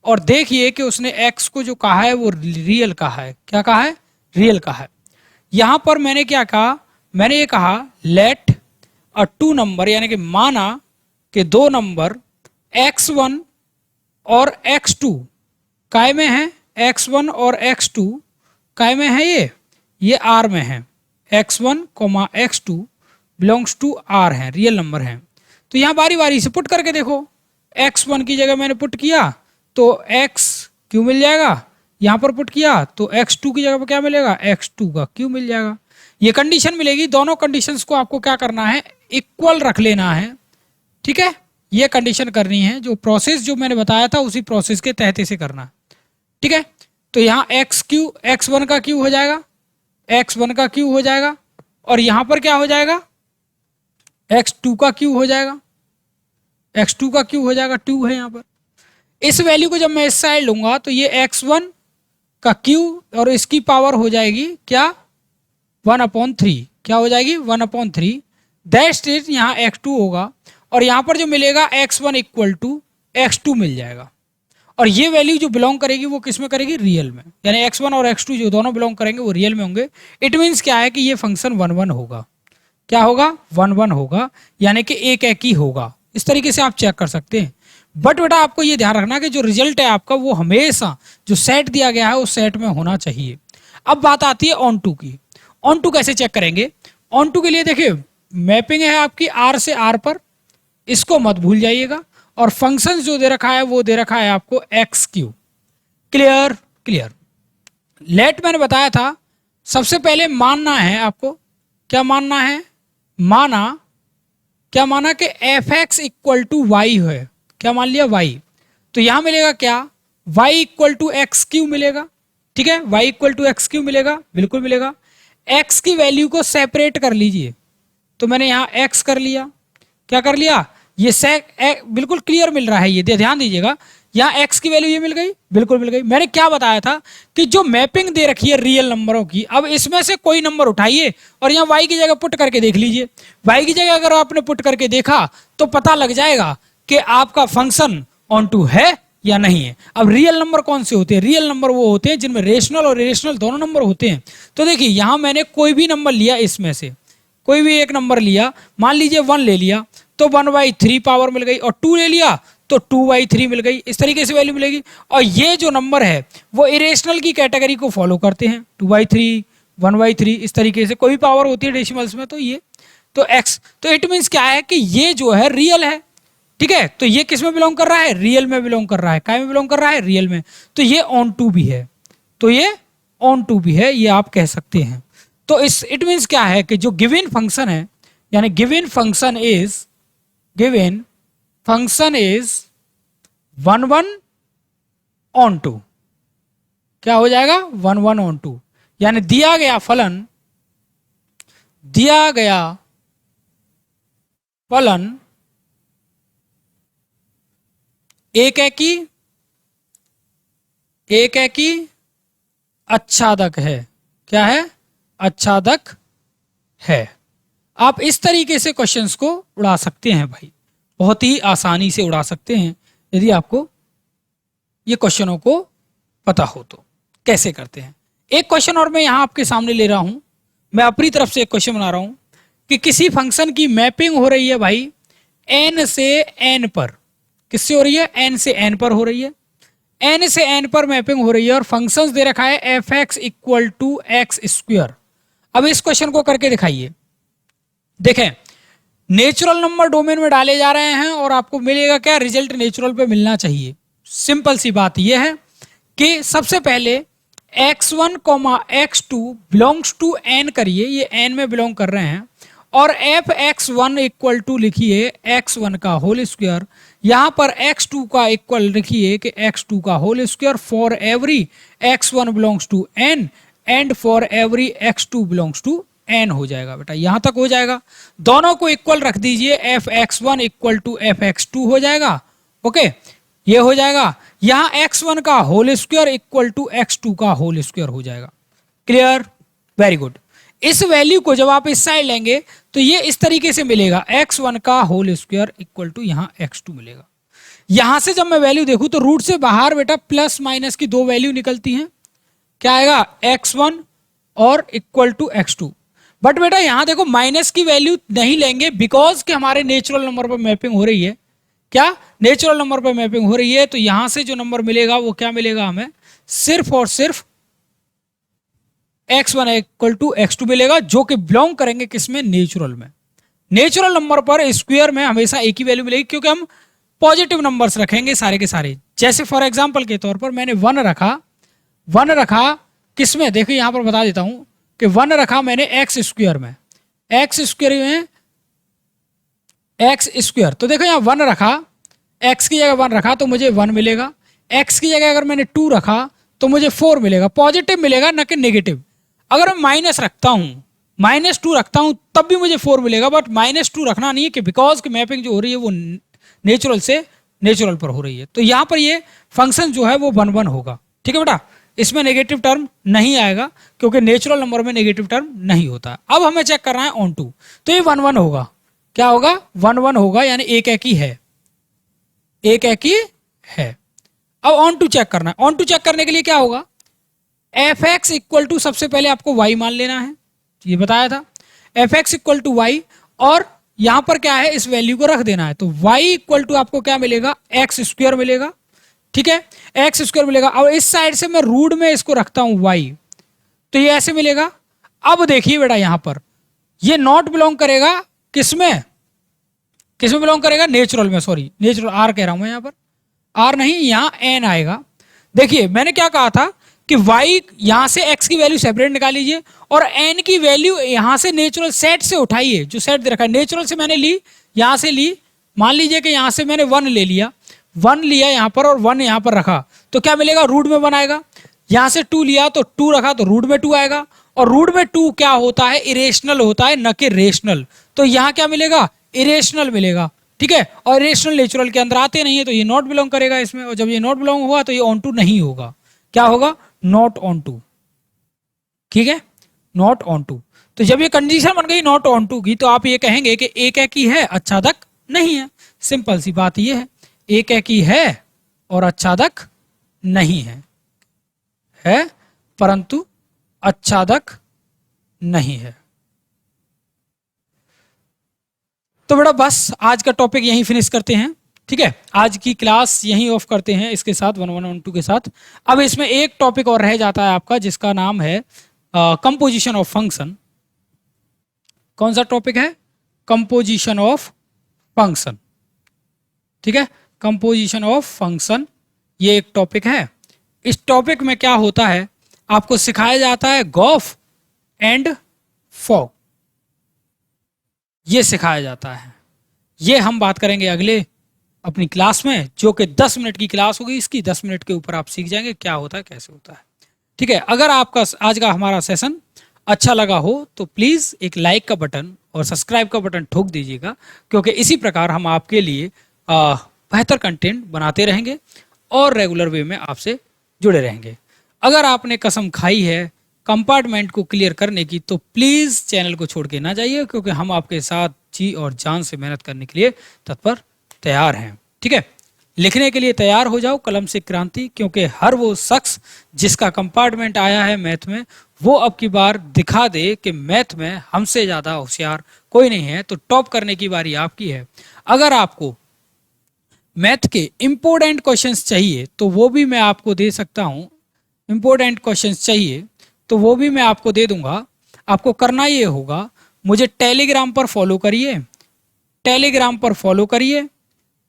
और देखिए कि उसने x को जो कहा है वो रियल कहा है। क्या कहा है, रियल कहा है। यहां पर मैंने क्या कहा, मैंने ये कहा लेट अ टू नंबर, यानी कि माना कि दो नंबर x1 और x2 काय में है, x1 और x2 काय में है, ये r में है। x1, x2 belongs to r है, रियल नंबर है। तो यहां बारी बारी से पुट करके देखो, x1 की जगह मैंने पुट किया तो x क्यू मिल जाएगा, यहां पर पुट किया तो x2 की जगह पर क्या मिलेगा, x2 का क्यू मिल जाएगा। ये कंडीशन मिलेगी। दोनों कंडीशंस को आपको क्या करना है, इक्वल रख लेना है। ठीक है, ये कंडीशन करनी है। जो प्रोसेस जो मैंने बताया था उसी प्रोसेस के तहत इसे करना है। ठीक है, तो यहाँ x1 का क्यू हो जाएगा, x1 का क्यू हो जाएगा, और यहां पर क्या हो जाएगा, x2 का क्यू हो जाएगा, x2 का क्यू हो जाएगा, 2 है यहां पर। इस वैल्यू को जब मैं इस साइड लूंगा तो ये x1 का क्यू और इसकी पावर हो जाएगी क्या, 1/3। क्या हो जाएगी, 1/3। दैट्स इट, यहाँ x2 होगा और यहां पर जो मिलेगा x1 इक्वल टू x2 मिल जाएगा। और ये वैल्यू जो बिलोंग करेगी वो किस में करेगी, रियल में, यानी x1 और x2 जो दोनों बिलोंग करेंगे वो रियल में होंगे। इट मीन्स क्या है कि ये फंक्शन 1-1 होगा। क्या होगा, 1-1 होगा, यानी कि एक ही होगा। इस तरीके से आप चेक कर सकते हैं। बट बेटा आपको ये ध्यान रखना कि जो रिजल्ट है आपका वो हमेशा जो सेट दिया गया है उस सेट में होना चाहिए। अब बात आती है ऑन टू की। ऑन टू कैसे चेक करेंगे, ऑन टू के लिए देखिए मैपिंग है आपकी r से r पर, इसको मत भूल जाइएगा। और फंक्शन जो दे रखा है वो दे रखा है आपको एक्स क्यू। क्लियर? क्लियर। लेट मैंने बताया था, सबसे पहले मानना है आपको, क्या मानना है? क्या माना कि F X equal to Y है। क्या मान लिया? वाई। तो यहां मिलेगा क्या? Y equal to X Q मिलेगा। ठीक है, Y equal to X Q मिलेगा, बिल्कुल मिलेगा। एक्स की वैल्यू को सेपरेट कर लीजिए, तो मैंने यहां एक्स कर लिया। क्या कर लिया? ये बिल्कुल क्लियर मिल रहा है, ये ध्यान दीजिएगा। यहाँ x की वैल्यू ये मिल गई, बिल्कुल मिल गई। मैंने क्या बताया था कि जो मैपिंग दे रखी है रियल नंबरों की, अब इसमें से कोई नंबर उठाइए और यहाँ y की जगह पुट करके देख लीजिए। y की जगह अगर आपने पुट करके देखा तो पता लग जाएगा कि आपका फंक्शन ऑन टू है या नहीं है। अब रियल नंबर कौन से होते हैं? रियल नंबर वो होते हैं जिनमें रेशनल और इरेशनल दोनों नंबर होते हैं। तो देखिए यहां मैंने कोई भी नंबर लिया, इसमें से कोई भी एक नंबर लिया, मान लीजिए 1 ले लिया तो 1/3 पावर मिल गई, और 2 ले लिया तो 2/3 मिल गई। इस तरीके से वैल्यू मिलेगी। और ये जो नंबर है वो इरेशनल की कैटेगरी को फॉलो करते हैं, 2/3, 1/3, इस तरीके से कोई पावर होती है डेसिमल्स में। तो ये तो x, तो इट मीन्स क्या है कि ये जो है रियल है। ठीक है, तो ये किस में बिलोंग कर रहा है? रियल में बिलोंग कर रहा है। काय में बिलोंग कर रहा है? रियल में। तो ये ऑन टू भी है, तो ये ऑन टू भी है, ये आप कह सकते हैं। तो इस इट मीन्स क्या है कि जो गिवन फंक्शन है, यानी given function is 1 1 onto. क्या हो जाएगा? 1 1 ऑन टू, यानी दिया गया फलन एक है कि आच्छादक है। क्या है? आच्छादक है। आप इस तरीके से क्वेश्चंस को उड़ा सकते हैं भाई, बहुत ही आसानी से उड़ा सकते हैं यदि आपको ये क्वेश्चनों को पता हो तो। कैसे करते हैं? एक क्वेश्चन और मैं यहां आपके सामने ले रहा हूं, मैं अपनी तरफ से एक क्वेश्चन बना रहा हूं कि किसी फंक्शन की मैपिंग हो रही है भाई n से n पर। किससे हो रही है? n से n पर हो रही है। n से n पर मैपिंग हो रही है और फंक्शंस दे रखा है F X equal to X square. अब इस क्वेश्चन को करके दिखाइए। देखें, नेचुरल नंबर डोमेन में डाले जा रहे हैं और आपको मिलेगा क्या? रिजल्ट नेचुरल पे मिलना चाहिए। सिंपल सी बात यह है कि सबसे पहले x1, x2 belongs to n करिए, ये n में बिलोंग कर रहे हैं, और एफ x1 इक्वल टू लिखिए x1 का होल स्क्वायर, यहां पर x2 का इक्वल लिखिए कि x2 का whole square for every x1 belongs to n and for every x2 belongs to n हो जाएगा बेटा, यहां तक हो जाएगा। दोनों को इक्वल रख दीजिए, F x1 equal to F x2 हो जाएगा। ओके, ये हो जाएगा। यहां x1 का whole square equal to x2 का होल स्क्वायर हो जाएगा। क्लियर? Very good. इस वैल्यू को जब आप इस साइड लेंगे तो ये इस तरीके से मिलेगा, x1 का होल स्क्वायर इक्वल टू यहां x2 मिलेगा। यहां से जब मैं वैल्यू देखूं तो रूट से बाहर बेटा प्लस माइनस की 2 वैल्यू निकलती हैं। क्या आएगा? x1 और इक्वल टू x2। बट बेटा यहां देखो माइनस की वैल्यू नहीं लेंगे, बिकॉज कि हमारे नेचुरल नंबर पर मैपिंग हो रही है। क्या? नेचुरल नंबर पर मैपिंग हो रही है, तो यहां से जो नंबर मिलेगा वो क्या मिलेगा हमें? सिर्फ और सिर्फ x1 इक्वल टू x2 मिलेगा, जो कि बिलोंग करेंगे किसमें? नेचुरल में। नेचुरल नंबर पर स्क्वायर में हमेशा एक ही वैल्यू मिलेगी, क्योंकि हम पॉजिटिव नंबर्स रखेंगे सारे के सारे। जैसे फॉर एग्जांपल के तौर पर मैंने 1 रखा किसमें? देखिए यहां पर बता देता हूं कि 1 रखा मैंने एक्स स्क्वायर में, तो देखो यहाँ 1 रखा, x की जगह 1 रखा तो मुझे 1 मिलेगा। x की जगह अगर मैंने 2 रखा तो मुझे 4 मिलेगा, पॉजिटिव मिलेगा ना कि नेगेटिव। अगर मैं माइनस रखता हूं, -2 रखता हूं तब भी मुझे 4 मिलेगा, बट -2 रखना नहीं है कि बिकॉज की मैपिंग जो हो रही है वो नेचुरल से नेचुरल पर हो रही है। तो यहां पर ये फंक्शन जो है वो 1 1 होगा। ठीक है बेटा, इसमें नेगेटिव टर्म नहीं आएगा क्योंकि नेचुरल नंबर में नेगेटिव टर्म नहीं होता। अब हमें चेक करना है ऑन टू, तो ये 1 1 होगा। क्या होगा? 1 1 होगा, यानी एक ही है, एक ही है। अब ऑन टू चेक करना है। ऑन टू चेक करने के लिए क्या होगा? एफ एक्स इक्वल टू सबसे पहले आपको y मान लेना है, ये बताया था। F X equal to Y, और यहां पर क्या है? इस वैल्यू को रख देना है। तो y इक्वल टू आपको क्या मिलेगा? एक्स स्क्वायर मिलेगा। ठीक है, एक्स स्क्वायर मिलेगा। अब इस साइड से मैं रूट में इसको रखता हूं y, तो ये ऐसे मिलेगा। अब देखिए बेटा यहां पर ये नॉट बिलोंग करेगा किसमें? किस में बिलोंग करेगा, नेचुरल में, सॉरी नेचुरल आर कह रहा हूं मैं यहाँ पर, आर नहीं, यहाँ एन आएगा। देखिए मैंने क्या कहा था कि y यहां से x की वैल्यू सेपरेट निकाल लीजिए और n की वैल्यू यहां से नेचुरल सेट से उठाइए, जो सेट दे रखा है नेचुरल से मैंने ली, यहां से ली, मान लीजिए कि यहां से मैंने 1 ले लिया, 1 लिया यहां पर और 1 यहां पर रखा, तो क्या मिलेगा, रूट में 1 आएगा। यहां से 2 लिया तो 2 रखा तो रूट में 2 आएगा, और रूट में 2 क्या होता है, इरेशनल होता है, न कि रेशनल। तो यहां क्या मिलेगा, इरेशनल मिलेगा, ठीक है। और इरेशनल नेचुरल के अंदर आते नहीं है, तो ये नॉट बिलोंग करेगा इसमें, और जब ये नॉट बिलोंग हुआ तो ये ऑन टू नहीं होगा, क्या होगा, नॉट ऑन टू, ठीक है, नॉट ऑन टू। तो जब ये कंडीशन बन गई नॉट ऑन टू की, तो आप ये कहेंगे कि एक एक ही है, आच्छादक नहीं है। सिंपल सी बात ये है, एक एक ही है और आच्छादक नहीं है परंतु आच्छादक नहीं है। तो बेटा बस आज का टॉपिक यहीं फिनिश करते हैं, ठीक है, आज की क्लास यहीं ऑफ करते हैं इसके साथ 1112 के साथ। अब इसमें एक टॉपिक और रह जाता है आपका, जिसका नाम है कंपोजिशन ऑफ फंक्शन। कौन सा टॉपिक है, कंपोजिशन ऑफ फंक्शन, ठीक है, कंपोजिशन ऑफ फंक्शन, ये एक टॉपिक है। इस टॉपिक में क्या होता है, आपको सिखाया जाता है गॉफ एंड फॉग, ये सिखाया जाता है। ये हम बात करेंगे अगले अपनी क्लास में, जो कि 10 मिनट की क्लास होगी। इसकी 10 मिनट के ऊपर आप सीख जाएंगे क्या होता है, कैसे होता है, ठीक है। अगर आपका आज का हमारा सेशन अच्छा लगा हो तो प्लीज़ एक लाइक का बटन और सब्सक्राइब का बटन ठोक दीजिएगा, क्योंकि इसी प्रकार हम आपके लिए बेहतर कंटेंट बनाते रहेंगे और रेगुलर वे में आपसे जुड़े रहेंगे। अगर आपने कसम खाई है कंपार्टमेंट को क्लियर करने की, तो प्लीज़ चैनल को छोड़ के ना जाइए, क्योंकि हम आपके साथ जी और जान से मेहनत करने के लिए तत्पर तैयार हैं, ठीक है। लिखने के लिए तैयार हो जाओ कलम से क्रांति, क्योंकि हर वो शख्स जिसका कंपार्टमेंट आया है मैथ में, वो अब की बार दिखा दे कि मैथ में हमसे ज़्यादा होशियार कोई नहीं है। तो टॉप करने की बारी आपकी है। अगर आपको मैथ के इम्पोर्टेंट क्वेश्चंस चाहिए तो वो भी मैं आपको दे सकता हूँ, इम्पोर्टेंट क्वेश्चंस चाहिए तो वो भी मैं आपको दे दूंगा। आपको करना ये होगा, मुझे टेलीग्राम पर फॉलो करिए, टेलीग्राम पर फॉलो करिए,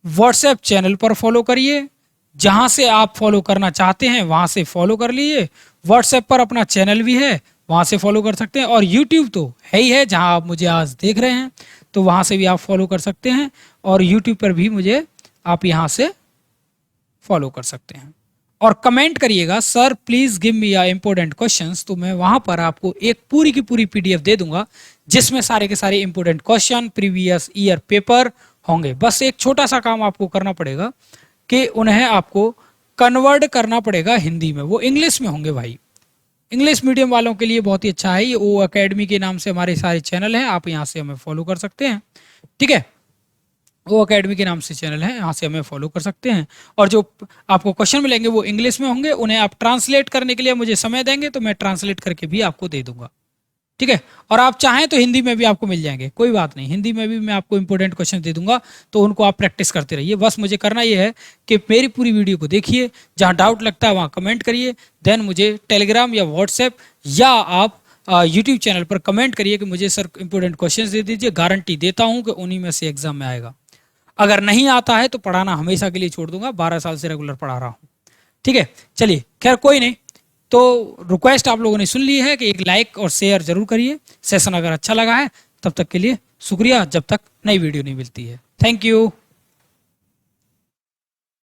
व्हाट्सएप चैनल पर फॉलो करिए, जहां से आप फॉलो करना चाहते हैं वहां से फॉलो कर लीजिए। व्हाट्सएप पर अपना चैनल भी है, वहां से फॉलो कर सकते हैं, और यूट्यूब तो है ही है, जहां आप मुझे आज देख रहे हैं, तो वहां से भी आप फॉलो कर सकते हैं, और यूट्यूब पर भी मुझे आप यहां से फॉलो कर सकते हैं। और कमेंट करिएगा सर प्लीज गिव मी या इंपॉर्टेंट क्वेश्चंस, तो मैं वहां पर आपको एक पूरी की पूरी पीडीएफ दे दूंगा, जिसमें सारे के सारे important question previous year paper होंगे। बस एक छोटा सा काम आपको करना पड़ेगा कि उन्हें आपको कन्वर्ट करना पड़ेगा हिंदी में, वो इंग्लिश में होंगे भाई। इंग्लिश मीडियम वालों के लिए बहुत ही अच्छा है, ये ओ अकेडमी के नाम से हमारे सारे चैनल हैं, आप यहाँ से हमें फॉलो कर सकते हैं, ठीक है। वो अकेडमी के नाम से चैनल है, यहाँ से हमें फॉलो कर सकते हैं। और जो आपको क्वेश्चन मिलेंगे वो इंग्लिश में होंगे, उन्हें आप ट्रांसलेट करने के लिए मुझे समय देंगे तो मैं ट्रांसलेट करके भी आपको दे दूंगा, ठीक है। और आप चाहें तो हिंदी में भी आपको मिल जाएंगे, कोई बात नहीं, हिंदी में भी मैं आपको इंपॉर्टेंट क्वेश्चन दे दूंगा, तो उनको आप प्रैक्टिस करते रहिए। बस मुझे करना ये है कि मेरी पूरी वीडियो को देखिए, जहाँ डाउट लगता है वहाँ कमेंट करिए, देन मुझे टेलीग्राम या व्हाट्सएप या आप यूट्यूब चैनल पर कमेंट करिए कि मुझे सर इंपॉर्टेंट क्वेश्चन दे दीजिए, गारंटी देता हूँ कि उन्हीं में से एग्जाम में आएगा। अगर नहीं आता है तो पढ़ाना हमेशा के लिए छोड़ दूंगा, 12 साल से रेगुलर पढ़ा रहा हूँ, ठीक है। चलिए खैर कोई नहीं, तो रिक्वेस्ट आप लोगों ने सुन ली है कि एक लाइक और शेयर जरूर करिए। सेशन अगर अच्छा लगा है, तब तक के लिए शुक्रिया, जब तक नई वीडियो नहीं मिलती है। Thank you.